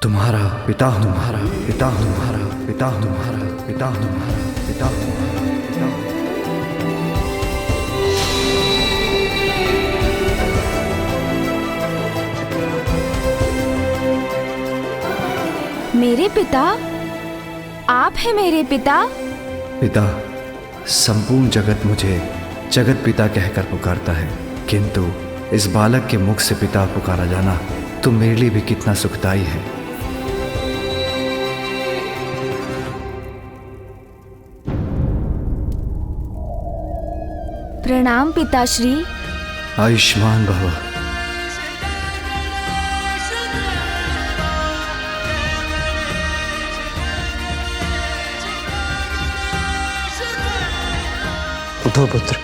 तुम्हारा पिता हूं, तुम्हारा पिता हूं, तुम्हारा पिता हूं, तुम्हारा पिता हूं, तुम्हारा पिता हूं, तुम्हारा पिता हूं। मेरे पिता? आप हैं मेरे पिता? पिता, संपूर्ण जगत मुझे जगत पिता कहकर पुकारता है, किंतु इस बालक के मुख से पिता पुकारा जाना तो मेरे लिए भी कितना सुखदायी है। प्रणाम पिताश्री। आयुष्मान भव। उठो पुत्र।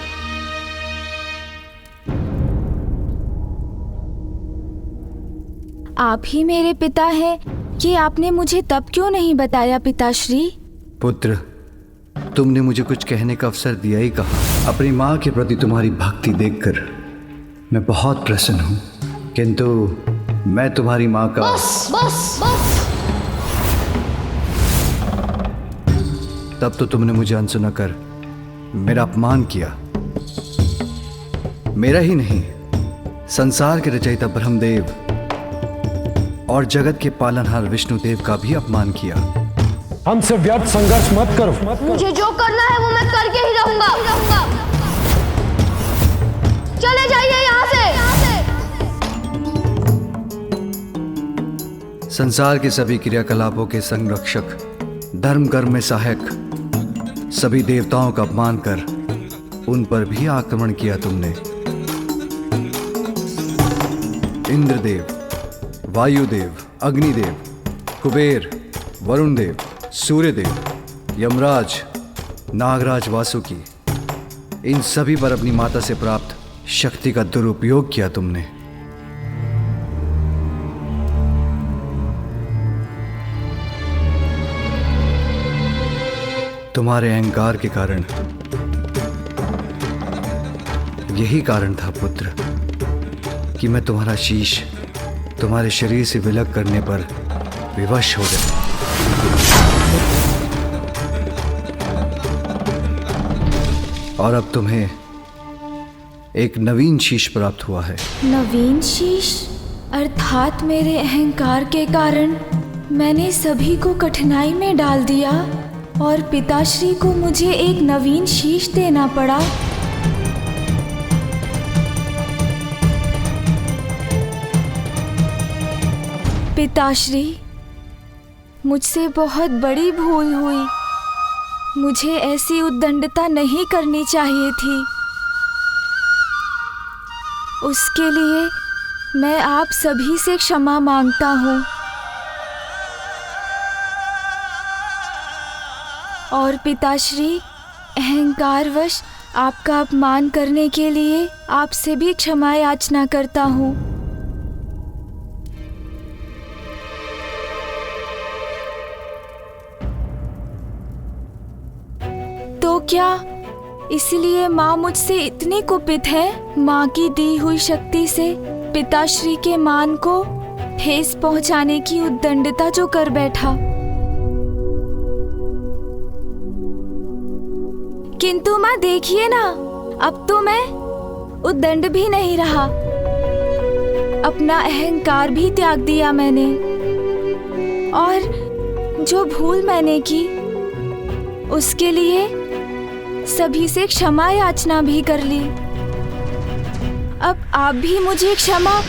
आप ही मेरे पिता हैं, ये आपने मुझे तब क्यों नहीं बताया पिताश्री? पुत्र, तुमने मुझे कुछ कहने का अवसर दिया ही कहा। अपनी माँ के प्रति तुम्हारी भक्ति देखकर मैं बहुत प्रसन्न हूँ, किंतु मैं तुम्हारी माँ का बस बस बस। तब तो तुमने मुझे अनसुना कर मेरा अपमान किया। मेरा ही नहीं, संसार के रचयिता ब्रह्मदेव और जगत के पालनहार विष्णुदेव का भी अपमान किया। हमसे व्यर्थ संघर्ष मत करो। मुझे जो करना है वो मैं करके ही रहूंगा। चले जाइए यहाँ से। संसार के सभी क्रियाकलापों के संरक्षक, धर्म कर्म में सहायक सभी देवताओं का अपमान कर उन पर भी आक्रमण किया तुमने। इंद्रदेव, वायुदेव, अग्निदेव, कुबेर, वरुण देव, सूर्यदेव, यमराज, नागराज, वासुकी, इन सभी पर अपनी माता से प्राप्त शक्ति का दुरुपयोग किया तुमने। तुम्हारे अहंकार के कारण। यही कारण था पुत्र कि मैं तुम्हारा शीश तुम्हारे शरीर से विलग करने पर विवश हो गया। और अब तुम्हें एक नवीन शीश प्राप्त हुआ है। नवीन शीश अर्थात मेरे अहंकार के कारण मैंने सभी को कठिनाई में डाल दिया और पिताश्री को मुझे एक नवीन शीश देना पड़ा। पिताश्री, मुझसे बहुत बड़ी भूल हुई। मुझे ऐसी उद्दंडता नहीं करनी चाहिए थी। उसके लिए मैं आप सभी से क्षमा मांगता हूँ। और पिताश्री, अहंकारवश आपका अपमान करने के लिए आपसे भी क्षमा याचना करता हूँ। तो क्या इसलिए माँ मुझसे इतनी कुपित है? माँ की दी हुई शक्ति से पिताश्री के मान को ठेस पहुंचाने की उद्दंडता जो कर बैठा। किंतु माँ देखिए ना, अब तो मैं उद्दंड भी नहीं रहा। अपना अहंकार भी त्याग दिया मैंने और जो भूल मैंने की उसके लिए सभी से क्षमा याचना भी कर ली। अब आप भी मुझे क्षमा।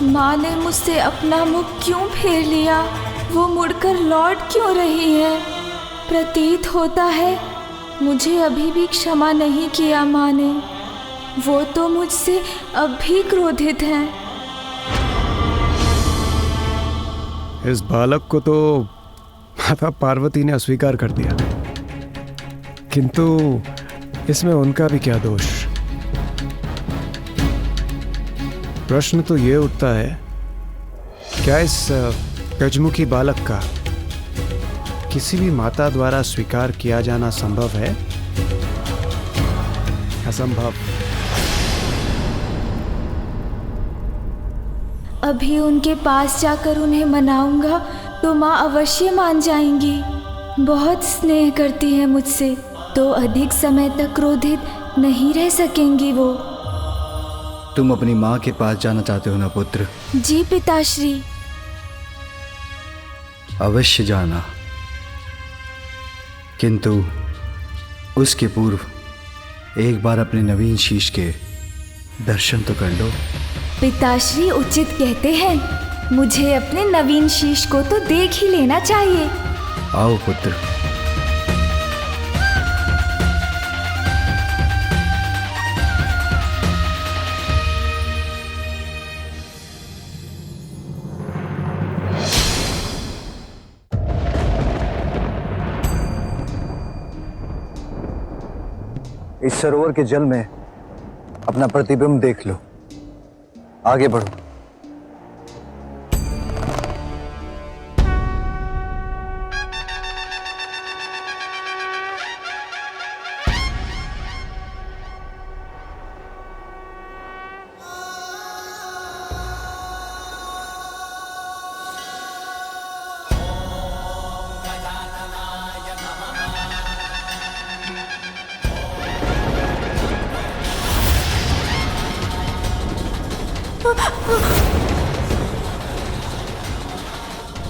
माँ ने मुझसे अपना मुख क्यों फेर लिया? वो मुड़कर लौट क्यों रही है? प्रतीत होता है मुझे अभी भी क्षमा नहीं किया माँ ने। वो तो मुझसे अब भी क्रोधित हैं। इस बालक को तो माता पार्वती ने अस्वीकार कर दिया, किंतु इसमें उनका भी क्या दोष? प्रश्न तो ये उठता है, क्या इस गजमुखी बालक का किसी भी माता द्वारा स्वीकार किया जाना संभव है? असंभव। अभी उनके पास जाकर उन्हें मनाऊंगा तो माँ अवश्य मान जाएंगी। बहुत स्नेह करती है मुझसे, तो अधिक समय तक क्रोधित नहीं रह सकेंगी वो। तुम अपनी माँ के पास जाना चाहते हो ना पुत्र? जी पिताश्री। अवश्य जाना, किंतु उसके पूर्व एक बार अपने नवीन शीश के दर्शन तो कर लो। पिताश्री उचित कहते हैं, मुझे अपने नवीन शीश को तो देख ही लेना चाहिए। आओ पुत्र। इस सरोवर के जल में अपना प्रतिबिंब देख लो। आगे बढ़ो।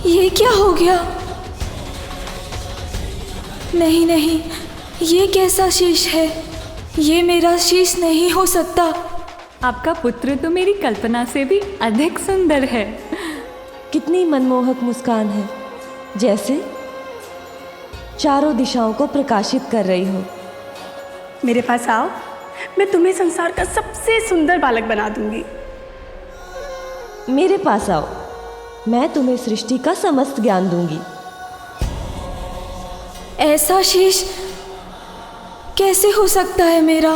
ये क्या हो गया? नहीं नहीं, ये कैसा शीश है? ये मेरा शीश नहीं हो सकता। आपका पुत्र तो मेरी कल्पना से भी अधिक सुंदर है। कितनी मनमोहक मुस्कान है, जैसे चारों दिशाओं को प्रकाशित कर रही हो। मेरे पास आओ, मैं तुम्हें संसार का सबसे सुंदर बालक बना दूंगी। मेरे पास आओ, मैं तुम्हें सृष्टि का समस्त ज्ञान दूंगी। ऐसा शीश कैसे हो सकता है मेरा?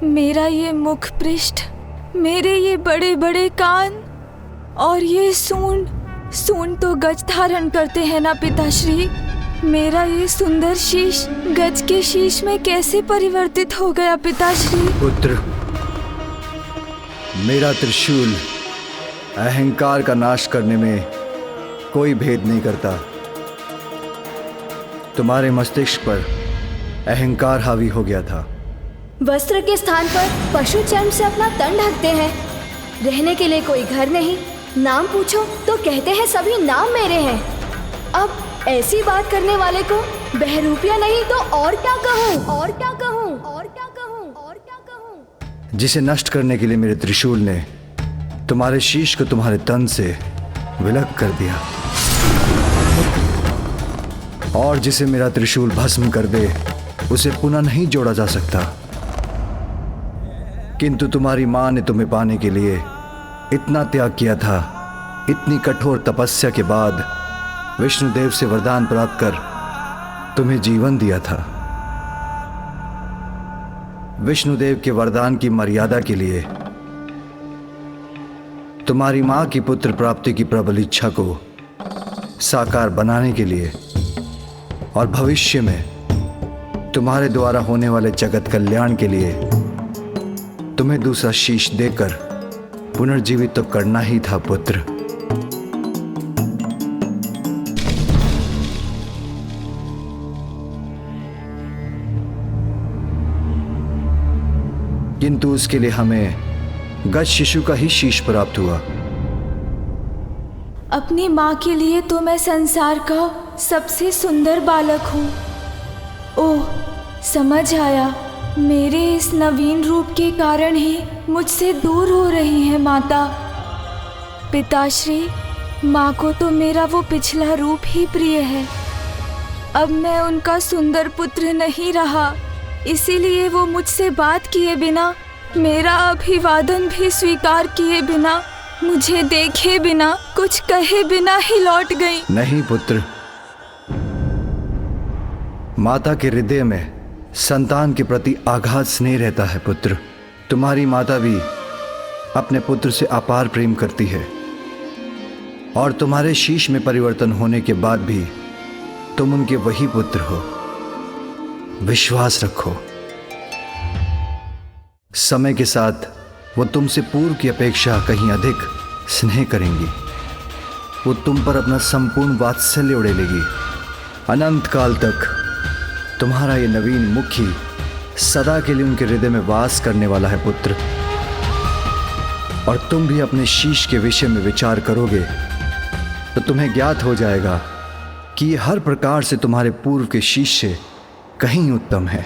मेरा ये मुख पृष्ठ, मेरे ये बड़े बड़े कान और ये सूंड तो गज धारण करते हैं ना पिताश्री। मेरा ये सुंदर शीश गज के शीश में कैसे परिवर्तित हो गया पिताश्री? पुत्र, मेरा त्रिशूल अहंकार का नाश करने में कोई भेद नहीं करता। तुम्हारे मस्तिष्क पर अहंकार हावी हो गया था। वस्त्र के स्थान पर पशु चर्म से अपना तन ढकते हैं। रहने के लिए कोई घर नहीं, नाम पूछो तो कहते हैं सभी नाम मेरे हैं। अब ऐसी बात करने वाले को बहरूपिया नहीं तो और क्या कहूँ, और क्या कहूँ, और क्या कहूँ, और क्या कहूँ। जिसे नष्ट करने के लिए मेरे त्रिशूल ने तुम्हारे शीश को तुम्हारे तन से विलग कर दिया, और जिसे मेरा त्रिशूल भस्म कर दे उसे पुनः नहीं जोड़ा जा सकता। किंतु तुम्हारी मां ने तुम्हें पाने के लिए इतना त्याग किया था। इतनी कठोर तपस्या के बाद विष्णुदेव से वरदान प्राप्त कर तुम्हें जीवन दिया था। विष्णुदेव के वरदान की मर्यादा के लिए तुम्हारी मां की पुत्र प्राप्ति की प्रबल इच्छा को साकार बनाने के लिए और भविष्य में तुम्हारे द्वारा होने वाले जगत कल्याण के लिए तुम्हें दूसरा शीश देकर पुनर्जीवित तो करना ही था पुत्र। किंतु उसके लिए हमें गज शिशु का ही शीश प्राप्त हुआ। अपनी माँ के लिए तो मैं संसार का सबसे सुंदर बालक हूँ। ओह, समझ आया। मेरे इस नवीन रूप के कारण ही मुझसे दूर हो रही है माता। पिताश्री, माँ को तो मेरा वो पिछला रूप ही प्रिय है। अब मैं उनका सुंदर पुत्र नहीं रहा, इसीलिए वो मुझसे बात किए बिना, मेरा अभिवादन भी स्वीकार किए बिना, मुझे देखे बिना, कुछ कहे बिना ही लौट गई। नहीं पुत्र, माता के हृदय में संतान के प्रति आघात स्नेह रहता है पुत्र। तुम्हारी माता भी अपने पुत्र से अपार प्रेम करती है, और तुम्हारे शीश में परिवर्तन होने के बाद भी तुम उनके वही पुत्र हो। विश्वास रखो, समय के साथ वो तुमसे पूर्व की अपेक्षा कहीं अधिक स्नेह करेंगी। वो तुम पर अपना संपूर्ण वात्सल्य उड़ेलेगी। अनंत काल तक तुम्हारा ये नवीन मुखी सदा के लिए उनके हृदय में वास करने वाला है पुत्र। और तुम भी अपने शीश के विषय में विचार करोगे तो तुम्हें ज्ञात हो जाएगा कि ये हर प्रकार से तुम्हारे पूर्व के शीश से कहीं उत्तम है।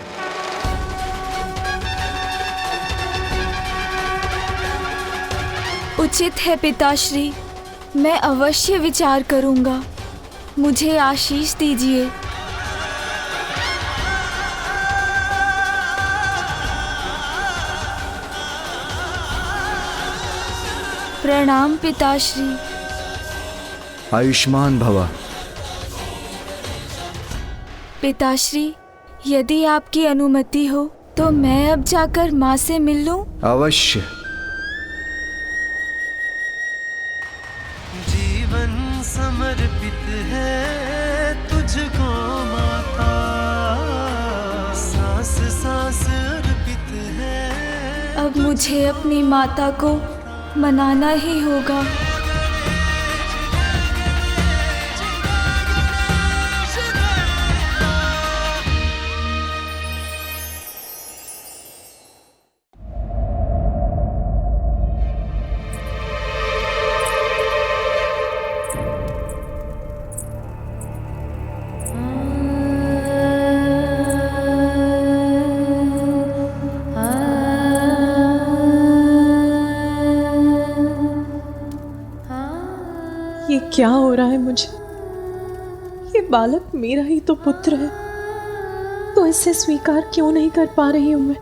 उचित है पिताश्री, मैं अवश्य विचार करूंगा। मुझे आशीष दीजिए। प्रणाम पिताश्री। आयुष्मान भव। पिताश्री, यदि आपकी अनुमति हो तो मैं अब जाकर माँ से मिल लूं? अवश्य। जीवन समर्पित है तुझको माता, सांस सांस अर्पित है। अब मुझे अपनी माता को मनाना ही होगा। क्या हो रहा है मुझे? ये बालक मेरा ही तो पुत्र है, तो इसे स्वीकार क्यों नहीं कर पा रही हूं मैं?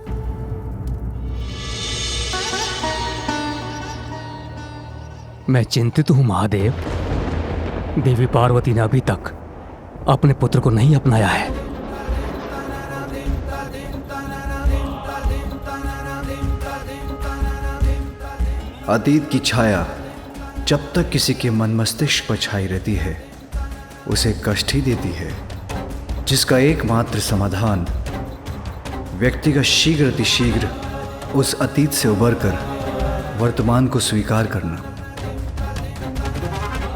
मैं चिंतित हूं महादेव। देवी पार्वती ने अभी तक अपने पुत्र को नहीं अपनाया है। अतीत की छाया जब तक किसी के मन मस्तिष्क पर छाई रहती है उसे कष्ट ही देती है, जिसका एकमात्र समाधान व्यक्ति का शीघ्र अतिशीघ्र उस अतीत से उबरकर वर्तमान को स्वीकार करना।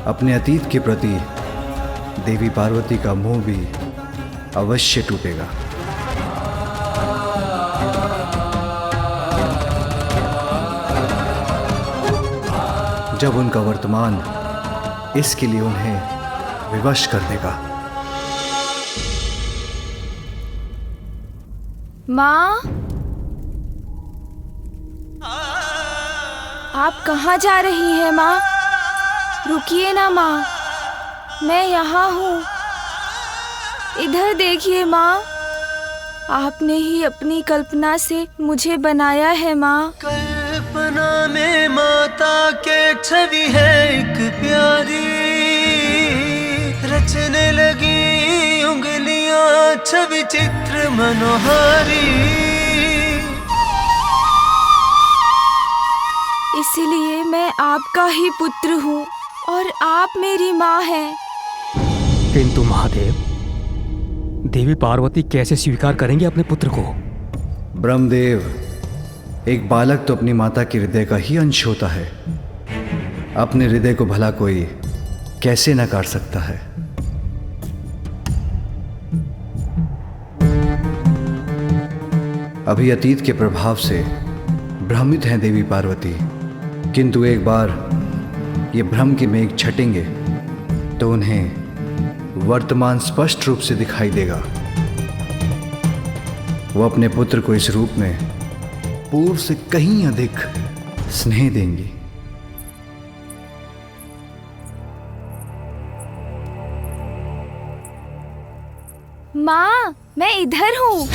अपने अतीत के प्रति देवी पार्वती का मोह भी अवश्य टूटेगा। जब उनका वर्तमान इसके लिए उन्हें विवश कर देगा। माँ, आप कहाँ जा रही हैं माँ? रुकिए ना माँ, मैं यहाँ हूँ। इधर देखिए माँ, आपने ही अपनी कल्पना से मुझे बनाया है माँ। कल्पना में माता के छवि है एक प्यारी, रचने लगी उंगलियां छवि चित्र मनोहारी। इसलिए मैं आपका ही पुत्र हूँ और आप मेरी माँ हैं। किंतु महादेव, देवी पार्वती कैसे स्वीकार करेंगे अपने पुत्र को? ब्रह्मदेव, एक बालक तो अपनी माता के हृदय का ही अंश होता है। अपने हृदय को भला कोई कैसे नकार सकता है? अभी अतीत के प्रभाव से भ्रमित हैं देवी पार्वती, किंतु एक बार ये भ्रम के मेघ छटेंगे तो उन्हें वर्तमान स्पष्ट रूप से दिखाई देगा। वो अपने पुत्र को इस रूप में पूर्व से कहीं अधिक स्नेह देंगी। माँ, मैं इधर हूँ।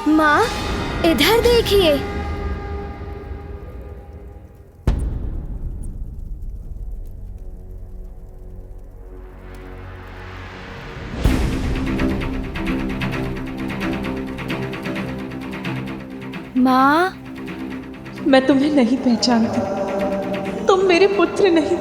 माँ, इधर देखिए। माँ, मैं तुम्हें नहीं पहचानती। तुम मेरे पुत्र नहीं।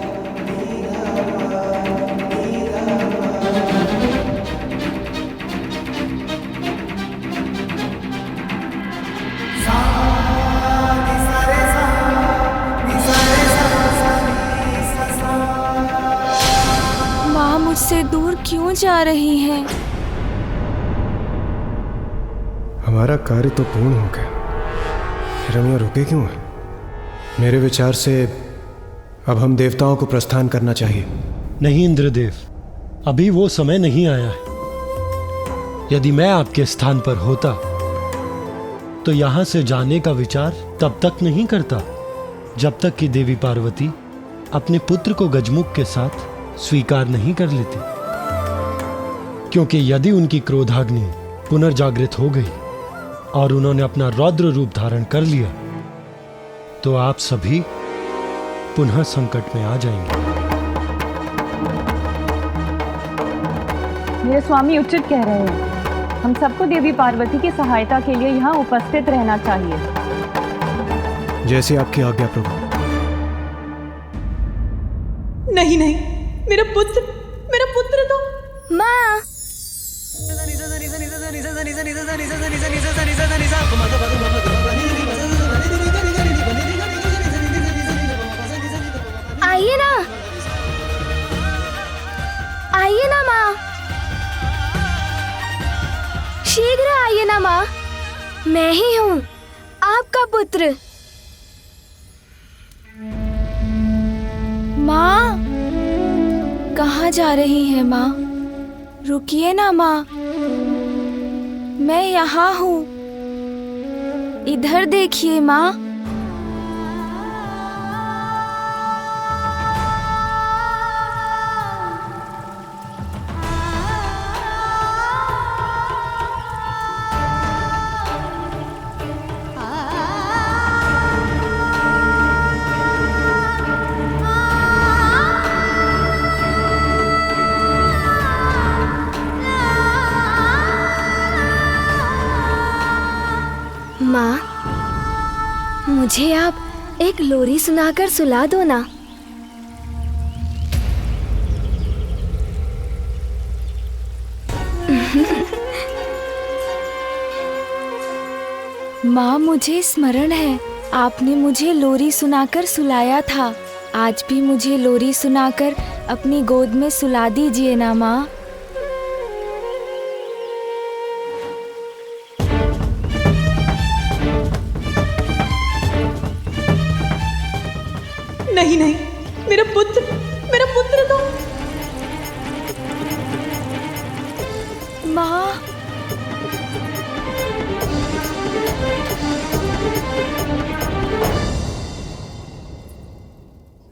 माँ मुझसे दूर क्यों जा रही हैं? हमारा कार्य तो पूर्ण हो गया, फिर हम यहाँ रुके क्यों हैं? मेरे विचार से अब हम देवताओं को प्रस्थान करना चाहिए। नहीं इंद्रदेव, अभी वो समय नहीं आया है। यदि मैं आपके स्थान पर होता तो यहां से जाने का विचार तब तक नहीं करता जब तक कि देवी पार्वती अपने पुत्र को गजमुख के साथ स्वीकार नहीं कर लेती। क्योंकि यदि उनकी क्रोधाग्नि पुनर्जागृत हो गई और उन्होंने अपना रौद्र रूप धारण कर लिया तो आप सभी पुनः संकट में आ जाएंगे। मेरे स्वामी उचित कह रहे हैं। हम सबको देवी पार्वती की सहायता के लिए यहाँ उपस्थित रहना चाहिए। जैसे आपकी आज्ञा प्रभु। नहीं नहीं, मेरा पुत्र तो। माँ, आइए ना, आइए ना माँ, शीघ्र आइए ना माँ, मैं ही हूँ आपका पुत्र। माँ, कहाँ जा रही हैं माँ? रुकिए ना माँ, मैं यहाँ हूँ, इधर देखिए माँ। माँ, मुझे आप एक लोरी सुनाकर सुला दो ना। माँ, मुझे स्मरण है, आपने मुझे लोरी सुनाकर सुलाया था। आज भी मुझे लोरी सुनाकर अपनी गोद में सुला दीजिए ना माँ। नहीं नहीं, मेरा पुत्र तो। माँ,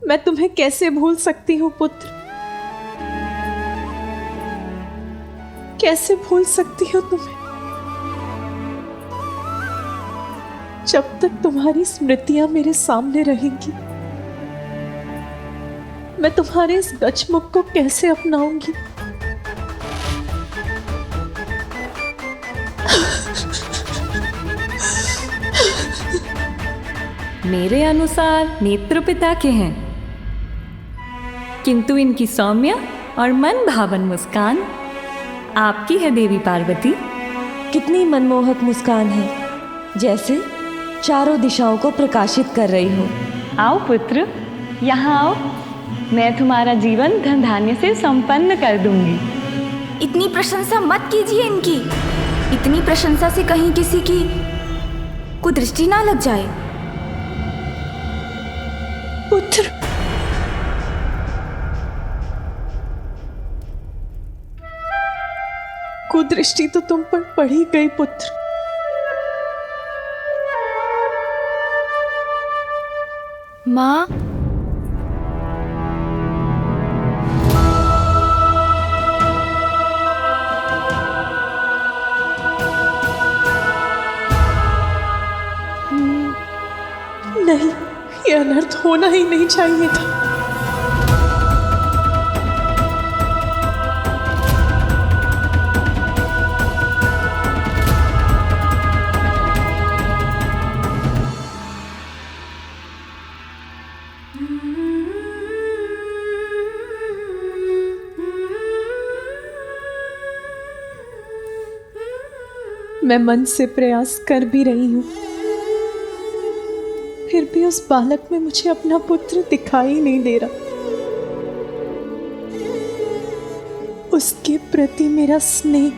मैं तुम्हें कैसे भूल सकती हूँ पुत्र, कैसे भूल सकती हूँ तुम्हें, जब तक तुम्हारी स्मृतियां मेरे सामने रहेंगी। मैं तुम्हारे इस गजमुख को कैसे अपनाऊंगी? मेरे अनुसार नेत्र पिता के हैं, किंतु इनकी सौम्य और मन भावन मुस्कान आपकी है देवी पार्वती। कितनी मनमोहक मुस्कान है, जैसे चारों दिशाओं को प्रकाशित कर रही हो। आओ पुत्र, यहाँ आओ, मैं तुम्हारा जीवन धन धान्य से संपन्न कर दूंगी। इतनी प्रशंसा मत कीजिए इनकी। इतनी प्रशंसा से कहीं किसी की कुदृष्टि ना लग जाए। पुत्र, कुदृष्टि तो तुम पर पड़ी गई पुत्र। माँ, नहीं, ये अनर्थ होना ही नहीं चाहिए था। मैं मन से प्रयास कर भी रही हूं, फिर भी उस बालक में मुझे अपना पुत्र दिखाई नहीं दे रहा। उसके प्रति मेरा स्नेह,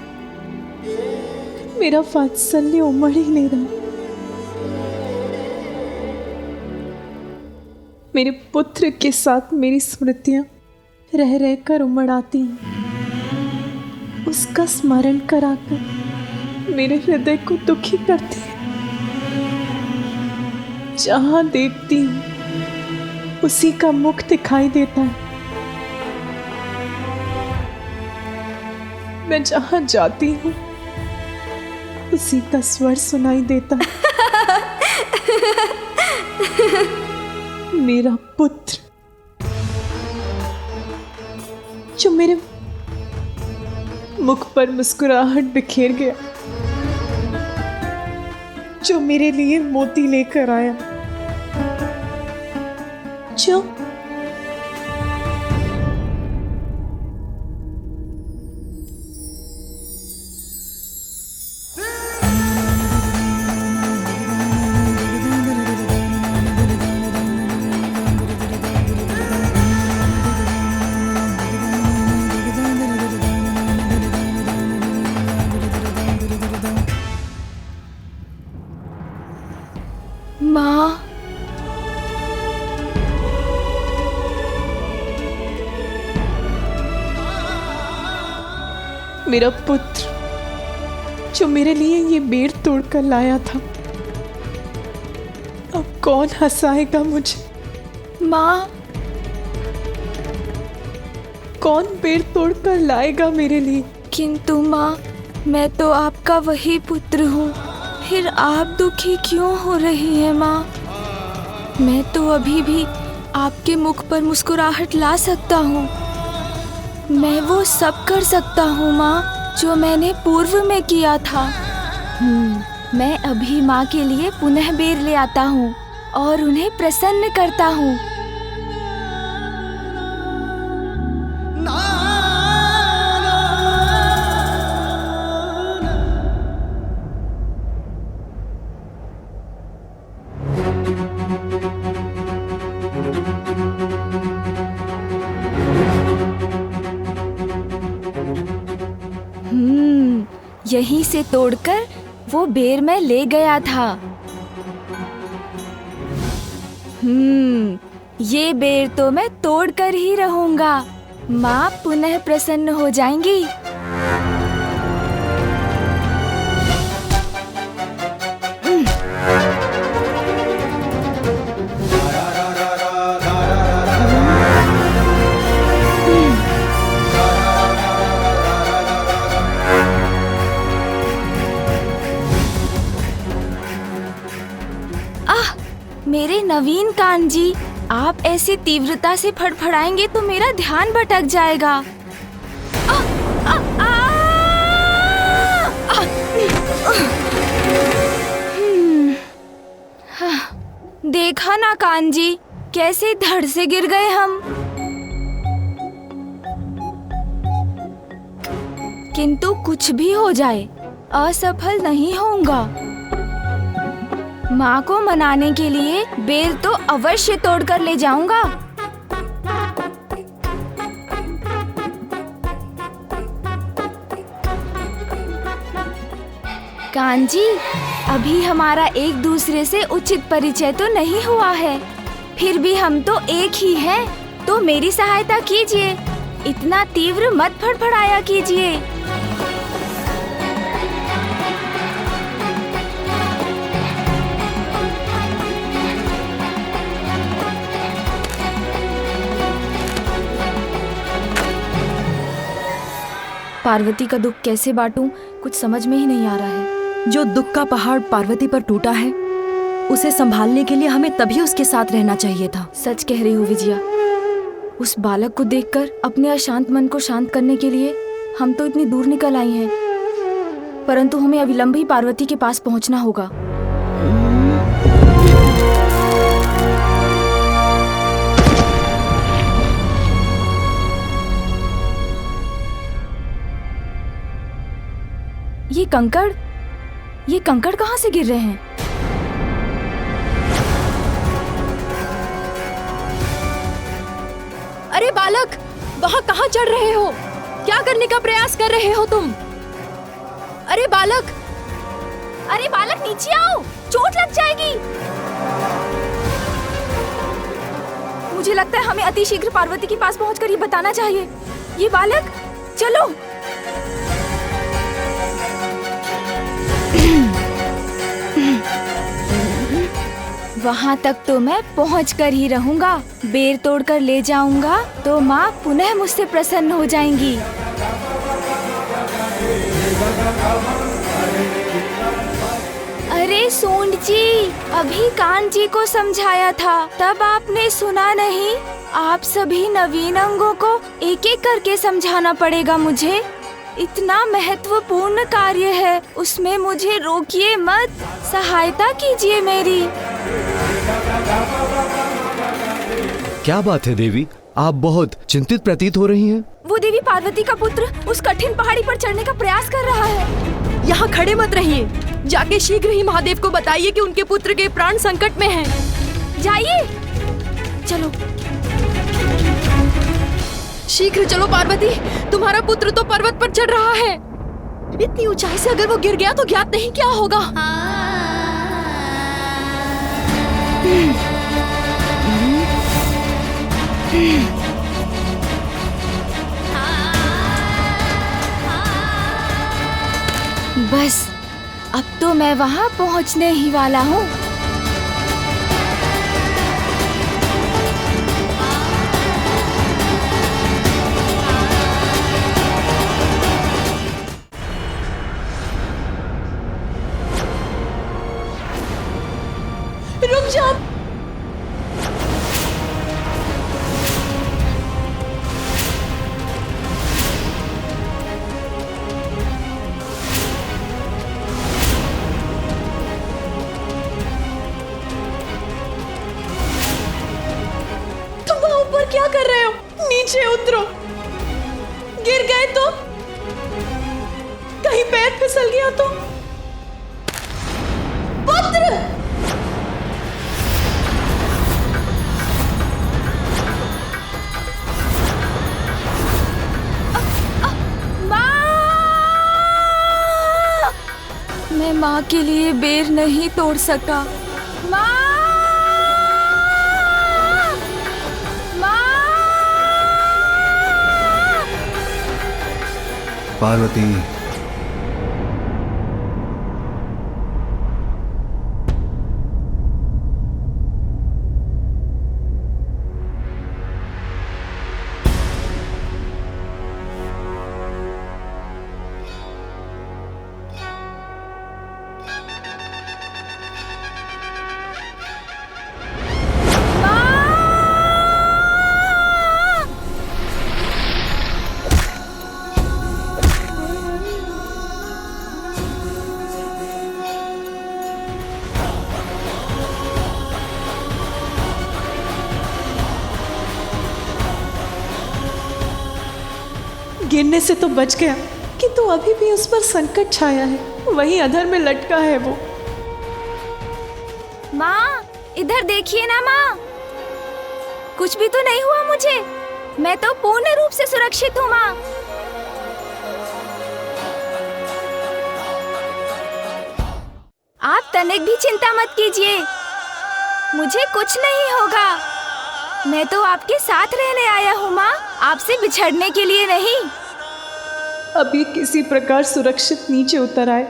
मेरा वात्सल्य उमड़ ही नहीं रहा। मेरे पुत्र के साथ मेरी स्मृतियां रह रहकर उमड़ आती हैं। उसका स्मरण कराकर मेरे हृदय को दुखी करती है। जहां देखती हूं उसी का मुख दिखाई देता है। मैं जहां जाती हूं उसी का स्वर सुनाई देता है। मेरा पुत्र जो मेरे मुख पर मुस्कुराहट बिखेर गया, जो मेरे लिए मोती लेकर आया, बच्चों, माँ, मेरा पुत्र जो मेरे लिए ये बेर तोड़कर लाया था, अब कौन हंसाएगा मुझे? माँ, कौन बेर तोड़कर लाएगा मेरे लिए? किंतु माँ, मैं तो आपका वही पुत्र हूँ, फिर आप दुखी क्यों हो रही हैं माँ? मैं तो अभी भी आपके मुख पर मुस्कुराहट ला सकता हूँ। मैं वो सब कर सकता हूँ माँ जो मैंने पूर्व में किया था। मैं अभी माँ के लिए पुनः बेर ले आता हूँ और उन्हें प्रसन्न करता हूँ। यहीं से तोड़कर वो बेर मैं ले गया था। ये बेर तो मैं तोड़कर ही रहूंगा। माँ पुनः प्रसन्न हो जाएंगी। मेरे नवीन कान जी, आप ऐसी तीव्रता से फड़फड़ाएंगे तो मेरा ध्यान भटक जाएगा। देखा ना कान जी, कैसे धड़ से गिर गए हम। किंतु कुछ भी हो जाए, असफल नहीं होऊंगा। माँ को मनाने के लिए बेर तो अवश्य तोड़कर ले जाऊंगा। कान जी, अभी हमारा एक दूसरे से उचित परिचय तो नहीं हुआ है, फिर भी हम तो एक ही हैं, तो मेरी सहायता कीजिए। इतना तीव्र मत फड़फड़ाया कीजिए। पार्वती का दुख कैसे बांटूं, कुछ समझ में ही नहीं आ रहा है। जो दुख का पहाड़ पार्वती पर टूटा है, उसे संभालने के लिए हमें तभी उसके साथ रहना चाहिए था। सच कह रही हो विजया। उस बालक को देखकर अपने अशांत मन को शांत करने के लिए हम तो इतनी दूर निकल आई हैं, परंतु हमें अविलंब ही पार्वती के पास पहुंचना होगा। ये कंकड़ कहाँ से गिर रहे हैं? अरे बालक, वहाँ कहाँ चढ़ रहे हो? क्या करने का प्रयास कर रहे हो तुम? अरे बालक, नीचे आओ, चोट लग जाएगी। मुझे लगता है हमें अतिशीघ्र पार्वती के पास पहुंचकर ये बताना चाहिए। ये बालक, चलो। वहाँ तक तो मैं पहुँच कर ही रहूँगा। बेर तोड़कर ले जाऊँगा तो माँ पुनः मुझसे प्रसन्न हो जाएंगी। अरे सूंड जी, अभी कान जी को समझाया था, तब आपने सुना नहीं। आप सभी नवीन अंगों को एक एक करके समझाना पड़ेगा मुझे। इतना महत्वपूर्ण कार्य है, उसमें मुझे रोकिए मत, सहायता कीजिए मेरी। क्या बात है देवी, आप बहुत चिंतित प्रतीत हो रही हैं। वो देवी पार्वती का पुत्र उस कठिन पहाड़ी पर चढ़ने का प्रयास कर रहा है। यहाँ खड़े मत रहिए, जाके शीघ्र ही महादेव को बताइए कि उनके पुत्र के प्राण संकट में हैं। जाइए, चलो शीघ्र चलो पार्वती, तुम्हारा पुत्र तो पर्वत पर चढ़ रहा है। इतनी ऊंचाई से अगर वो गिर गया तो ज्ञात नहीं क्या होगा। बस अब तो मैं वहां पहुंचने ही वाला हूँ। रुक जाओ। तुम वहां ऊपर क्या कर रहे हो? नीचे उतरो। गिर गए तो? कहीं पैर फिसल गया तो? पुत्र! मैं माँ के लिए बेर नहीं तोड़ सका। माँ! पार्वती, गिरने से तो बच गया, किंतु अभी भी उस पर संकट छाया है। वहीं अधर में लटका है वो। माँ, इधर देखिए ना माँ, कुछ भी तो नहीं हुआ मुझे। मैं तो पूर्ण रूप से सुरक्षित हूँ माँ। आप तनिक भी चिंता मत कीजिए, मुझे कुछ नहीं होगा। मैं तो आपके साथ रहने आया हूँ माँ, आपसे बिछड़ने के लिए नहीं। अभी किसी प्रकार सुरक्षित नीचे उतर आए।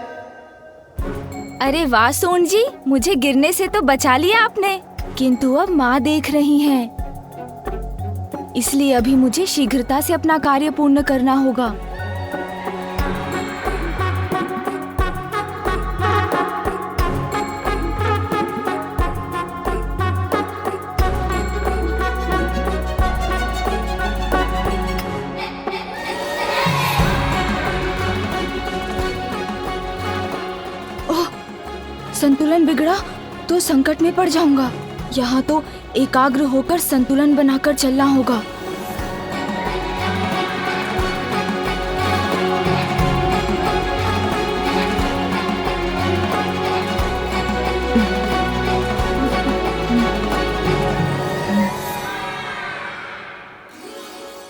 अरे वाह सोन जी, मुझे गिरने से तो बचा लिया आपने, किंतु अब माँ देख रही हैं, इसलिए अभी मुझे शीघ्रता से अपना कार्य पूर्ण करना होगा। संतुलन बिगड़ा तो संकट में पड़ जाऊंगा। यहाँ तो एकाग्र होकर संतुलन बनाकर चलना होगा।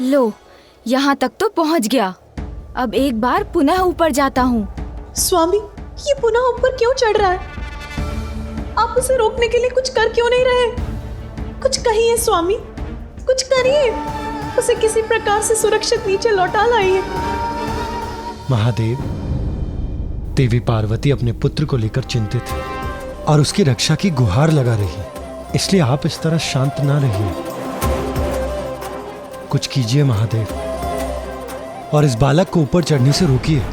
लो, यहाँ तक तो पहुँच गया। अब एक बार पुनः ऊपर जाता हूँ। स्वामी, ये पुनः ऊपर क्यों चढ़ रहा है? आप उसे रोकने के लिए कुछ कर क्यों नहीं रहे? कुछ कहिए स्वामी, कुछ करिए। उसे किसी प्रकार से सुरक्षित नीचे लौटा लाइए। महादेव, देवी पार्वती अपने पुत्र को लेकर चिंतित है और उसकी रक्षा की गुहार लगा रही है, इसलिए आप इस तरह शांत ना रहिए। कुछ कीजिए महादेव और इस बालक को ऊपर चढ़ने से रोकिए।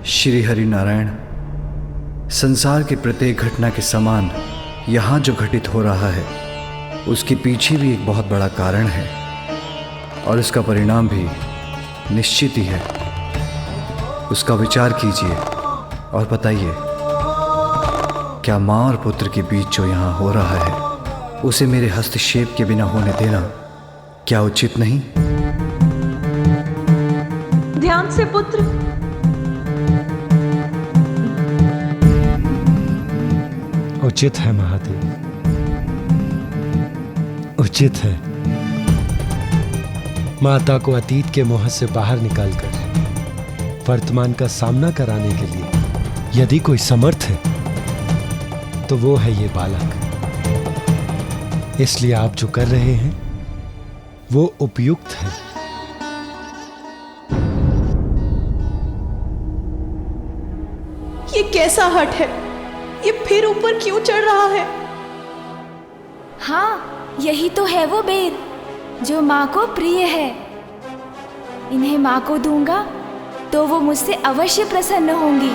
श्री हरि नारायण, संसार की प्रत्येक घटना के समान यहाँ जो घटित हो रहा है उसके पीछे भी एक बहुत बड़ा कारण है और इसका परिणाम भी निश्चित ही है। उसका विचार कीजिए और बताइए, क्या माँ और पुत्र के बीच जो यहाँ हो रहा है उसे मेरे हस्तक्षेप के बिना होने देना क्या उचित नहीं? ध्यान से पुत्र। उचित है महादेव, उचित है। माता को अतीत के मोह से बाहर निकालकर वर्तमान का सामना कराने के लिए यदि कोई समर्थ है तो वो है ये बालक। इसलिए आप जो कर रहे हैं वो उपयुक्त है। ये कैसा हट है? ये फिर ऊपर क्यों चढ़ रहा है? हाँ, यही तो है वो बेर जो माँ को प्रिय है। इन्हें माँ को दूंगा तो वो मुझसे अवश्य प्रसन्न होंगी।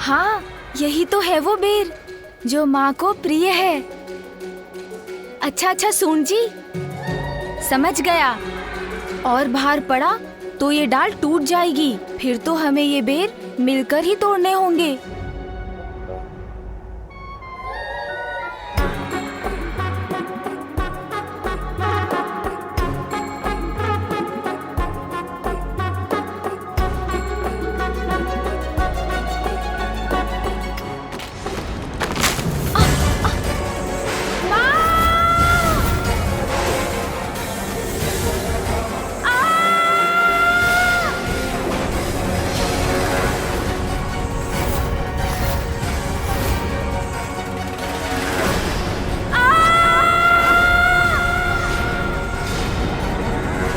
हाँ, यही तो है वो बेर जो माँ को प्रिय है। अच्छा सून जी, समझ गया। और भार पड़ा तो ये डाल टूट जाएगी, फिर तो हमें ये बेर मिलकर ही तोड़ने होंगे।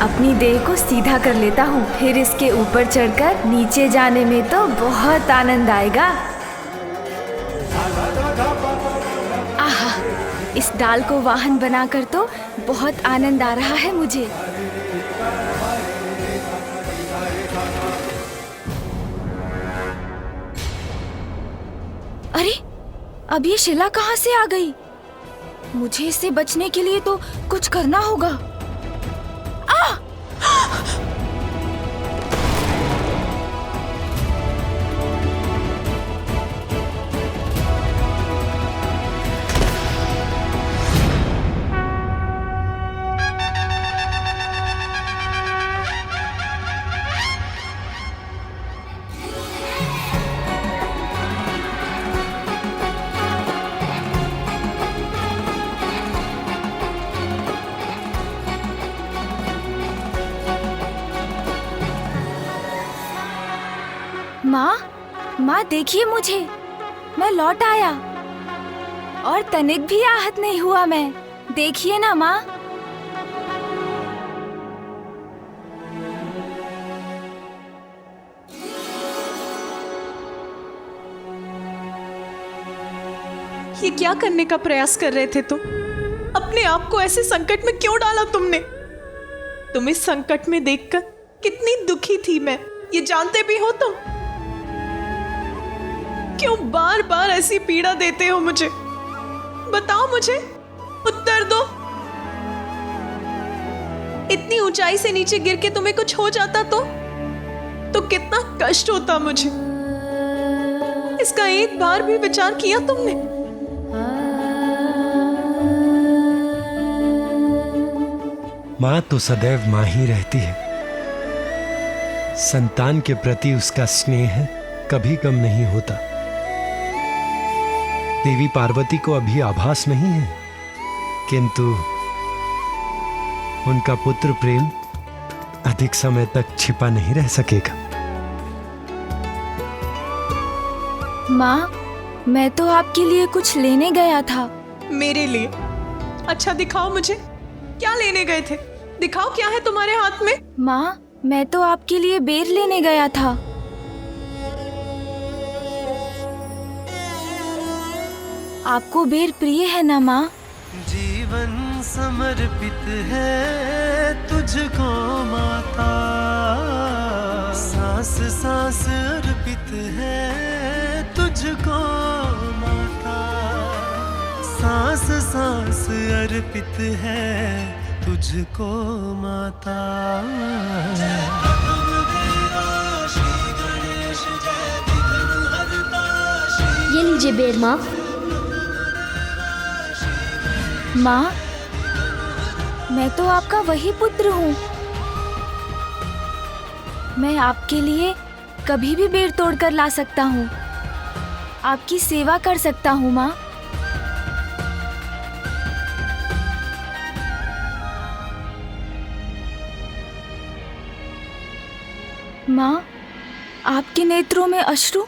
अपनी देह को सीधा कर लेता हूँ, फिर इसके ऊपर चढ़कर नीचे जाने में तो बहुत आनंद आएगा। आहा, इस डाल को वाहन बनाकर तो बहुत आनंद आ रहा है मुझे। अरे, अब ये शिला कहाँ से आ गई? मुझे इससे बचने के लिए तो कुछ करना होगा। माँ देखिए मुझे, मैं लौट आया और तनिक भी आहत नहीं हुआ मैं। देखिए ना माँ। ये क्या करने का प्रयास कर रहे थे तुम? अपने आप को ऐसे संकट में क्यों डाला तुमने? तुम इस संकट में देखकर कितनी दुखी थी मैं, ये जानते भी हो तुम? क्यों बार बार ऐसी पीड़ा देते हो मुझे? बताओ मुझे, उत्तर दो। इतनी ऊंचाई से नीचे गिर के तुम्हें कुछ हो जाता तो कितना कष्ट होता मुझे। इसका एक बार भी विचार किया तुमने? माँ तो सदैव माँ ही रहती है। संतान के प्रति उसका स्नेह कभी कम नहीं होता। देवी पार्वती को अभी आभास नहीं है, किंतु उनका पुत्र प्रेम अधिक समय तक छिपा नहीं रह सकेगा। माँ, मैं तो आपके लिए कुछ लेने गया था। मेरे लिए? अच्छा दिखाओ मुझे, क्या लेने गए थे? दिखाओ क्या है तुम्हारे हाथ में? माँ, मैं तो आपके लिए बेर लेने गया था। आपको बेर प्रिय है ना माँ? जीवन समर्पित है तुझको माता, सांस सांस अर्पित है तुझको माता, सांस सांस अर्पित है तुझको माता। ये लीजिए बेर माँ। माँ, मैं तो आपका वही पुत्र हूँ। मैं आपके लिए कभी भी बेर तोड़ कर ला सकता हूँ, आपकी सेवा कर सकता हूँ माँ। माँ, आपके नेत्रों में अश्रु,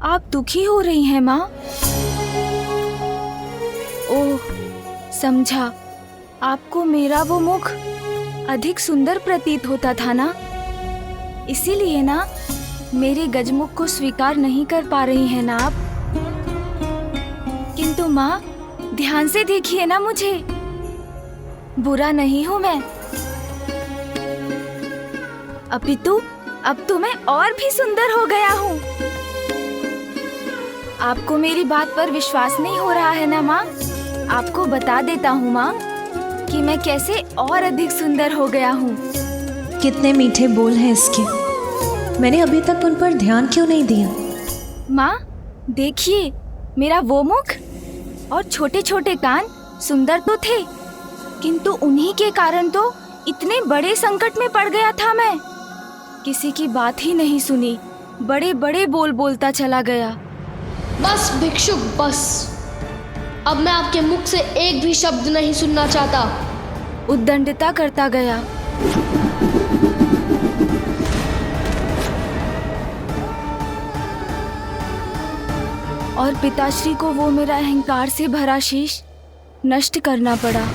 आप दुखी हो रही हैं माँ। ओह, समझा, आपको मेरा वो मुख अधिक सुंदर प्रतीत होता था ना, इसीलिए ना मेरे गजमुख को स्वीकार नहीं कर पा रही हैं ना आप। किंतु माँ, ध्यान से देखिए ना मुझे, बुरा नहीं हूँ मैं, अपितु अब तो मैं और भी सुंदर हो गया हूँ। आपको मेरी बात पर विश्वास नहीं हो रहा है ना माँ? आपको बता देता हूँ माँ कि मैं कैसे और अधिक सुंदर हो गया हूँ। कितने मीठे बोल हैं इसके, मैंने अभी तक उन पर ध्यान क्यों नहीं दिया? माँ देखिए, मेरा वो मुख और छोटे छोटे कान सुंदर तो थे, किंतु उन्हीं के कारण तो इतने बड़े संकट में पड़ गया था मैं। किसी की बात ही नहीं सुनी, बड़े बड़े बोल बोलता चला गया। बस भिक्षुक बस, अब मैं आपके मुख से एक भी शब्द नहीं सुनना चाहता। उद्दंडता करता गया। और पिताश्री को वो मेरा अहंकार से भरा शीश नष्ट करना पड़ा।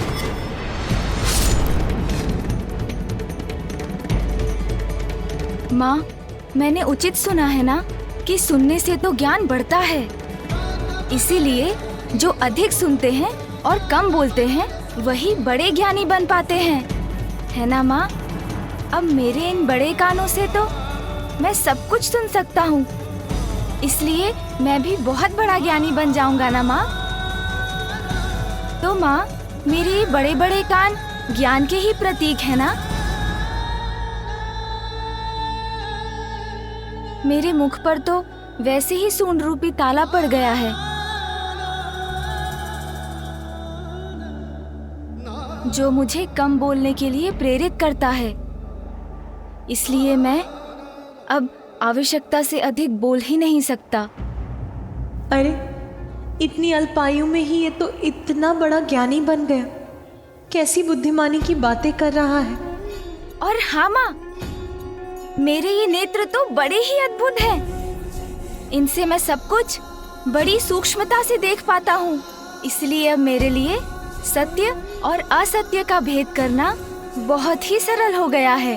माँ, मैंने उचित सुना है ना कि सुनने से तो ज्ञान बढ़ता है, इसीलिए जो अधिक सुनते हैं और कम बोलते हैं वही बड़े ज्ञानी बन पाते हैं, है ना माँ? अब मेरे इन बड़े कानों से तो मैं सब कुछ सुन सकता हूँ, इसलिए मैं भी बहुत बड़ा ज्ञानी बन जाऊंगा ना माँ? तो माँ, मेरे ये बड़े बड़े कान ज्ञान के ही प्रतीक है ना? मेरे मुख पर तो वैसे ही सूंड रूपी ताला पड़ गया है, जो मुझे कम बोलने के लिए प्रेरित करता है। इसलिए मैं अब आवश्यकता से अधिक बोल ही नहीं सकता। अरे, इतनी अल्पायु में ही ये तो इतना बड़ा ज्ञानी बन गया, कैसी बुद्धिमानी की बातें कर रहा है। और हाँ माँ, मेरे ये नेत्र तो बड़े ही अद्भुत हैं। इनसे मैं सब कुछ बड़ी सूक्ष्मता से देख पाता हूँ, इसलिए अब मेरे लिए सत्य और असत्य का भेद करना बहुत ही सरल हो गया है।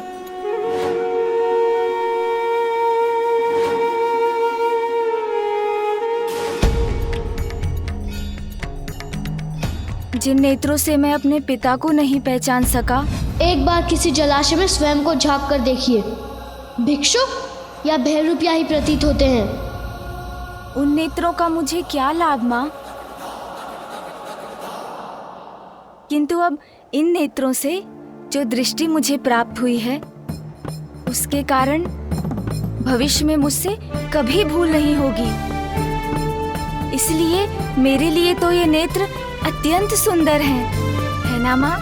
जिन नेत्रों से मैं अपने पिता को नहीं पहचान सका, एक बार किसी जलाशय में स्वयं को झांक कर देखिए, भिक्षुक या बहरूपिया ही प्रतीत होते हैं। उन नेत्रों का मुझे क्या लाभ माँ? किंतु अब इन नेत्रों से जो दृष्टि मुझे प्राप्त हुई है, उसके कारण भविष्य में मुझसे कभी भूल नहीं होगी। इसलिए मेरे लिए तो ये नेत्र अत्यंत सुंदर हैं, है ना माँ?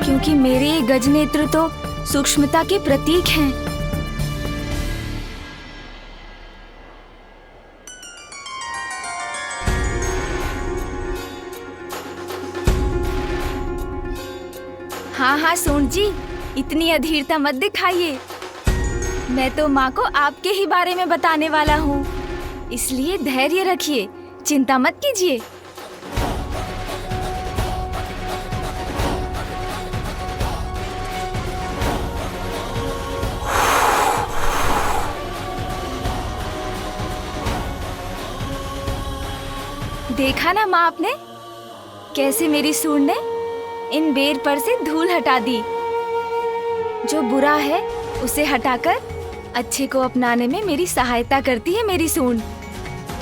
क्योंकि मेरे ये गज नेत्र तो सूक्ष्मता के प्रतीक हैं। हाँ हाँ सूंड जी, इतनी अधीरता मत दिखाइए। मैं तो माँ को आपके ही बारे में बताने वाला हूँ, इसलिए धैर्य रखिए, चिंता मत कीजिए। देखा ना माँ आपने, कैसे मेरी सूंड ने इन बेर पर से धूल हटा दी। जो बुरा है उसे हटाकर अच्छे को अपनाने में मेरी सहायता करती है मेरी सूंड।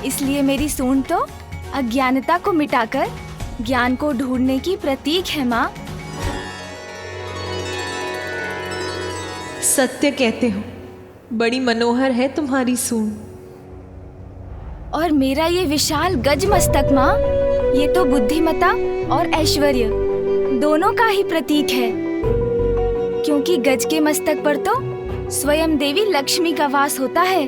इसलिए मेरी सूंड तो अज्ञानता को मिटाकर ज्ञान को ढूंढने की प्रतीक है माँ। सत्य कहते हो, बड़ी मनोहर है तुम्हारी सूंड। और मेरा ये विशाल गज मस्तक माँ, ये तो बुद्धिमता और ऐश्वर्य दोनों का ही प्रतीक है। क्योंकि गज के मस्तक पर तो स्वयं देवी लक्ष्मी का वास होता है।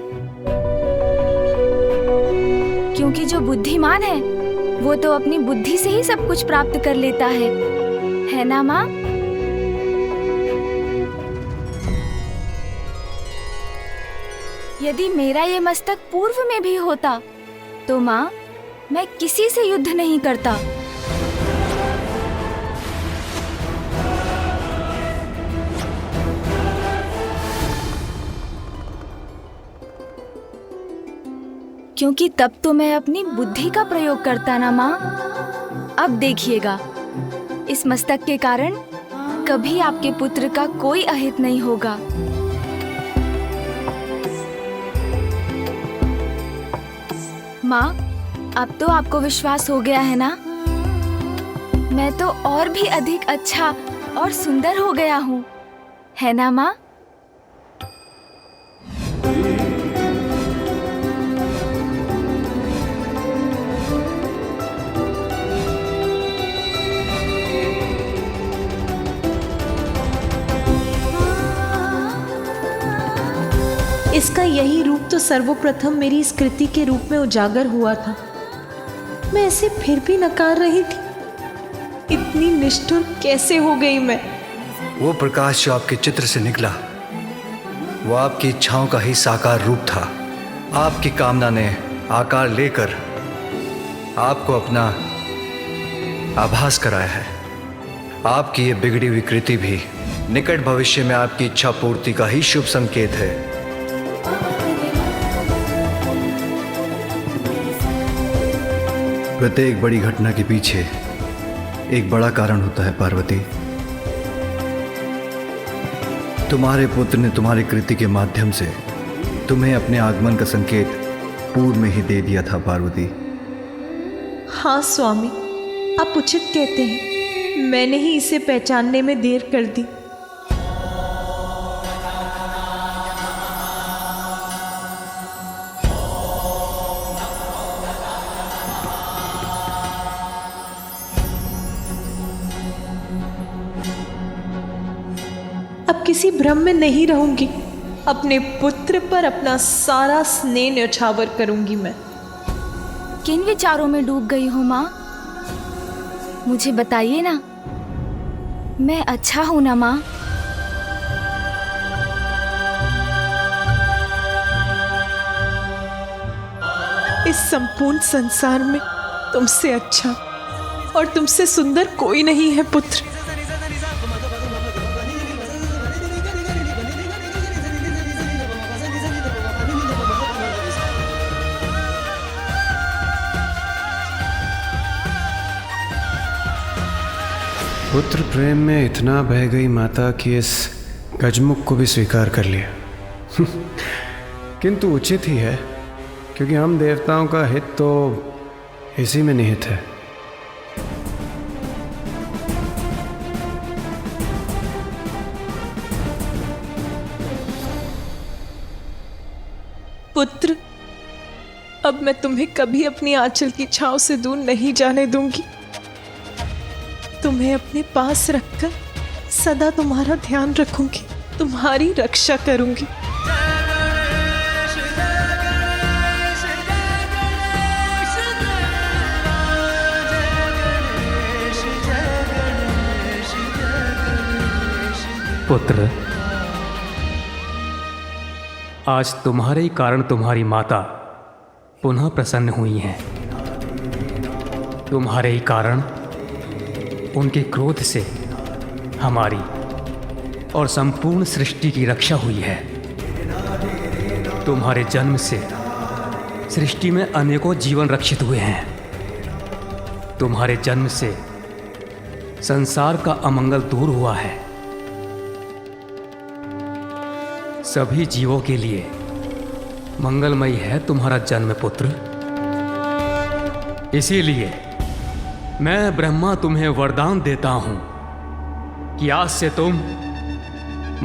क्योंकि जो बुद्धिमान है वो तो अपनी बुद्धि से ही सब कुछ प्राप्त कर लेता है ना माँ? यदि मेरा ये मस्तक पूर्व में भी होता तो माँ, मैं किसी से युद्ध नहीं करता। क्योंकि तब तो मैं अपनी बुद्धि का प्रयोग करता ना माँ। अब देखिएगा, इस मस्तक के कारण कभी आपके पुत्र का कोई अहित नहीं होगा। माँ, अब तो आपको विश्वास हो गया है ना? मैं तो और भी अधिक अच्छा और सुंदर हो गया हूँ, है ना माँ? इसका यही रूप तो सर्वप्रथम मेरी स्कृति के रूप में उजागर हुआ था। मैं ऐसे फिर भी नकार रही थी। इतनी निष्ठुर कैसे हो गई मैं? वो प्रकाश जो आपके चित्र से निकला, वो आपकी इच्छाओं का ही साकार रूप था। आपकी कामना ने आकार लेकर आपको अपना आभास कराया है। आपकी ये बिगड़ी हुई कृति भी निकट भविष्य में आपकी इच्छा पूर्ति का ही शुभ संकेत है। प्रत्येक बड़ी घटना के पीछे एक बड़ा कारण होता है पार्वती। तुम्हारे पुत्र ने तुम्हारी कृति के माध्यम से तुम्हें अपने आगमन का संकेत पूर्व में ही दे दिया था पार्वती। हाँ स्वामी, आप उचित कहते हैं। मैंने ही इसे पहचानने में देर कर दी। अब किसी भ्रम में नहीं रहूंगी। अपने पुत्र पर अपना सारा स्नेह न्यौछावर करूंगी मैं। किन विचारों में डूब गई हो माँ? मुझे बताइए ना। मैं अच्छा हूं ना माँ? इस संपूर्ण संसार में तुमसे अच्छा और तुमसे सुंदर कोई नहीं है पुत्र। पुत्र प्रेम में इतना बह गई माता कि इस गजमुख को भी स्वीकार कर लिया। किंतु उचित ही है, क्योंकि हम देवताओं का हित तो इसी में निहित है। पुत्र, अब मैं तुम्हें कभी अपनी आंचल की छांव से दूर नहीं जाने दूंगी। तुम्हें अपने पास रखकर सदा तुम्हारा ध्यान रखूंगी, तुम्हारी रक्षा करूंगी। पुत्र, आज तुम्हारे ही कारण तुम्हारी माता पुनः प्रसन्न हुई हैं। तुम्हारे ही कारण उनके क्रोध से हमारी और संपूर्ण सृष्टि की रक्षा हुई है। तुम्हारे जन्म से सृष्टि में अनेकों जीवन रक्षित हुए हैं। तुम्हारे जन्म से संसार का अमंगल दूर हुआ है। सभी जीवों के लिए मंगलमयी है तुम्हारा जन्म पुत्र। इसीलिए मैं ब्रह्मा तुम्हें वरदान देता हूं कि आज से तुम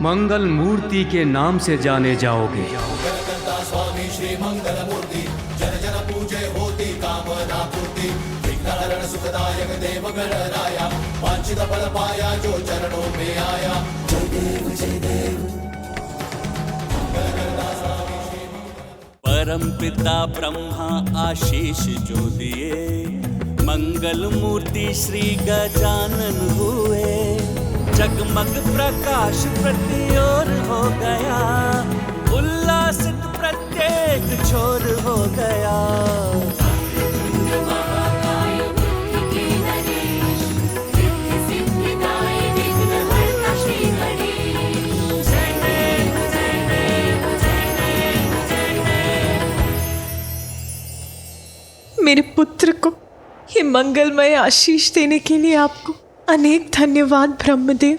मंगल मूर्ति के नाम से जाने जाओगे। स्वामी श्री मंगल मूर्ति जन जन पूजे होती कामना पूर्ति विघ्नहरण सुखदायक देव गणराया वांछित फल पाया जो चरणों में आया। जय देव जय देव। परम पिता ब्रह्मा आशीष जो दिए, मंगल मूर्ति श्री गजानन हुए। जगमग प्रकाश प्रति ओर हो गया, उल्लासित प्रत्येक छोर हो गया। मेरे पुत्र को ये मंगलमय आशीष देने के लिए आपको अनेक धन्यवाद ब्रह्मदेव।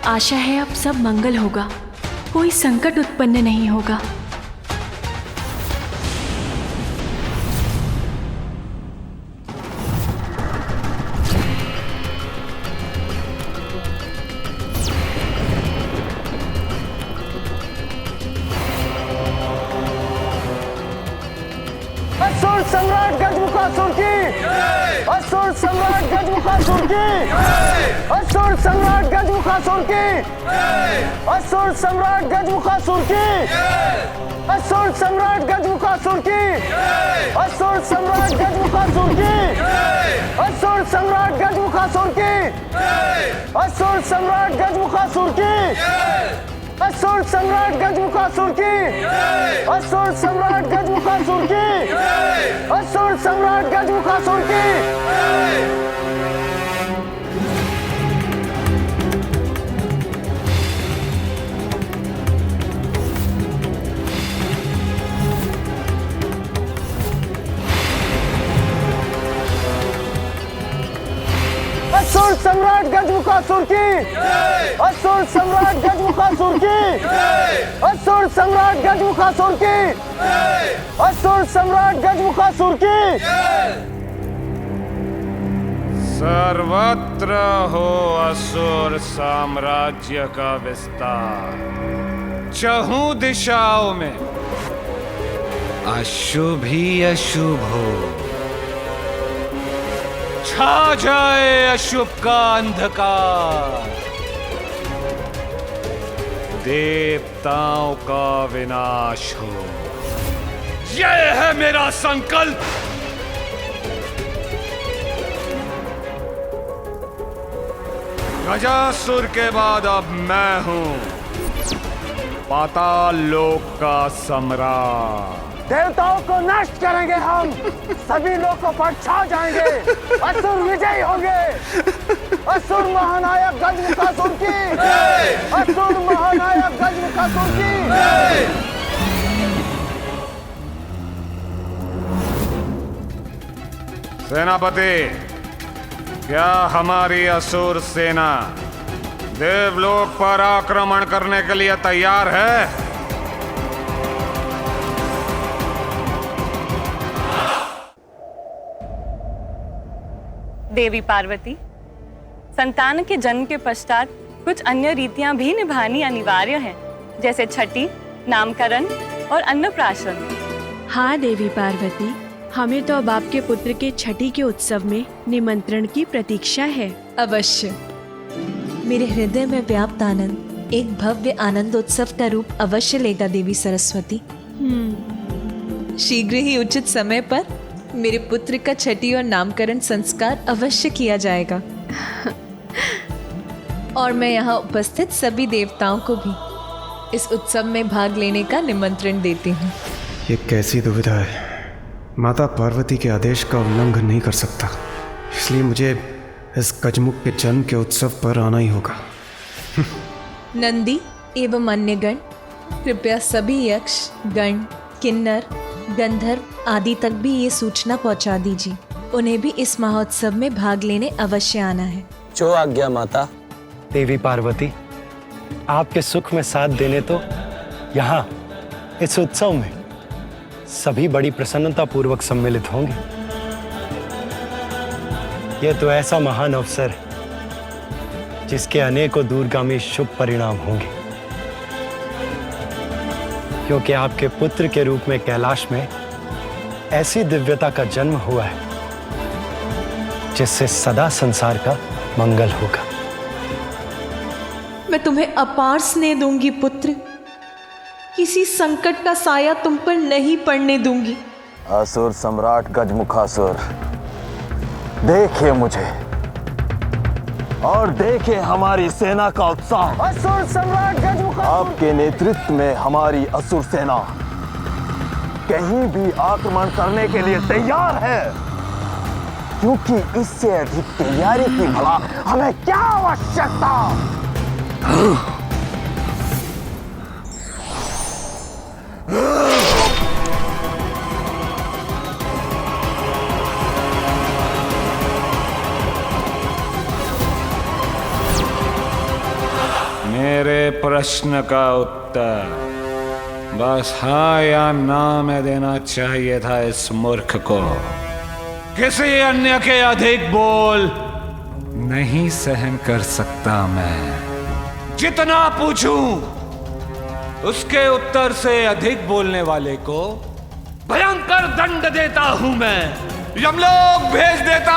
आशा है अब सब मंगल होगा, कोई संकट उत्पन्न नहीं होगा। असुर सम्राट गजमुखासुर की, असुर सम्राट गजमुखासुर की, असुर सम्राट गजमुखासुर की, असुर सम्राट गजमुखासुर की, असुर सम्राट गजमुखासुर की, असुर सम्राट गजमुखासुर की, असुर सम्राट गजमुखासुर की, असुर सम्राट गजमुखासुर की, असुर सम्राट गजमुखासुर की, असुर सम्राट गजमुखासुर की, असुर सम्राट गजमुखासुर की। असुर सम्राट गजमुखासुर की, असुर सम्राट गजमुखासुर की, असुर सम्राट गजमुखासुर की, असुर सम्राट गजमुखासुर की। सर्वत्र हो असुर साम्राज्य का विस्तार, चहुं दिशाओं में अशुभ ही अशुभ हो, छा जाए अशुभ का अंधकार, देवताओं का विनाश हो। यह है मेरा संकल्प। गजासुर के बाद अब मैं हूं पाताल लोक का सम्राट। देवताओं को नष्ट करेंगे हम, सभी लोगों पर छा जाएंगे, असुर विजयी होंगे। असुर महानायक गजमुखासुर की, असुर महानायक गजमुखासुर की। सेनापति, क्या हमारी असुर सेना देवलोक पर आक्रमण करने के लिए तैयार है? देवी पार्वती, संतान के जन्म के पश्चात कुछ अन्य रीतियां भी निभानी अनिवार्य हैं, जैसे छठी, नामकरण और अन्नप्राशन। हाँ देवी पार्वती, हमें तो अब आपके पुत्र के छठी के उत्सव में निमंत्रण की प्रतीक्षा है। अवश्य। मेरे हृदय में व्याप्त आनंद एक भव्य आनंदोत्सव का रूप अवश्य लेगा देवी सरस्वती। शीघ्र ही उचित समय पर मेरे पुत्र का छठी और नामकरण संस्कार अवश्य किया जाएगा। और मैं यहाँ उपस्थित सभी देवताओं को भी इस उत्सव में भाग लेने का निमंत्रण देती हूँ। ये कैसी दुविधा है। माता पार्वती के आदेश का उल्लंघन नहीं कर सकता, इसलिए मुझे इस गजमुख के जन्म के उत्सव पर आना ही होगा। नंदी एवं अन्य गण कृपया सभी यक्ष, गण, किन्नर, गंधर्व आदि तक भी ये सूचना पहुंचा दीजिए। उन्हें भी इस महोत्सव में भाग लेने अवश्य आना है। जो आज्ञा माता। देवी पार्वती, आपके सुख में साथ देने तो यहाँ इस उत्सव में सभी बड़ी प्रसन्नता पूर्वक सम्मिलित होंगे। यह तो ऐसा महान अवसर है जिसके अनेकों दूरगामी शुभ परिणाम होंगे, क्योंकि आपके पुत्र के रूप में कैलाश में ऐसी दिव्यता का जन्म हुआ है जिससे सदा संसार का मंगल होगा। मैं तुम्हें अपार स्नेह दूंगी पुत्र, किसी संकट का साया तुम पर नहीं पड़ने दूंगी। असुर सम्राट गजमुखासुर, देखिए मुझे और देखिए हमारी सेना का उत्साह। असुर सम्राट गजमुखासुर, आपके नेतृत्व में हमारी असुर सेना कहीं भी आक्रमण करने के लिए तैयार है, क्योंकि इससे अधिक तैयारी की भला हमें क्या आवश्यकता। मेरे प्रश्न का उत्तर बस हाँ या ना में देना चाहिए था इस मूर्ख को। किसी अन्य के अधिक बोल नहीं सहन कर सकता मैं। जितना पूछूं उसके उत्तर से अधिक बोलने वाले को भयंकर दंड देता हूं मैं। यमलोक भेज देता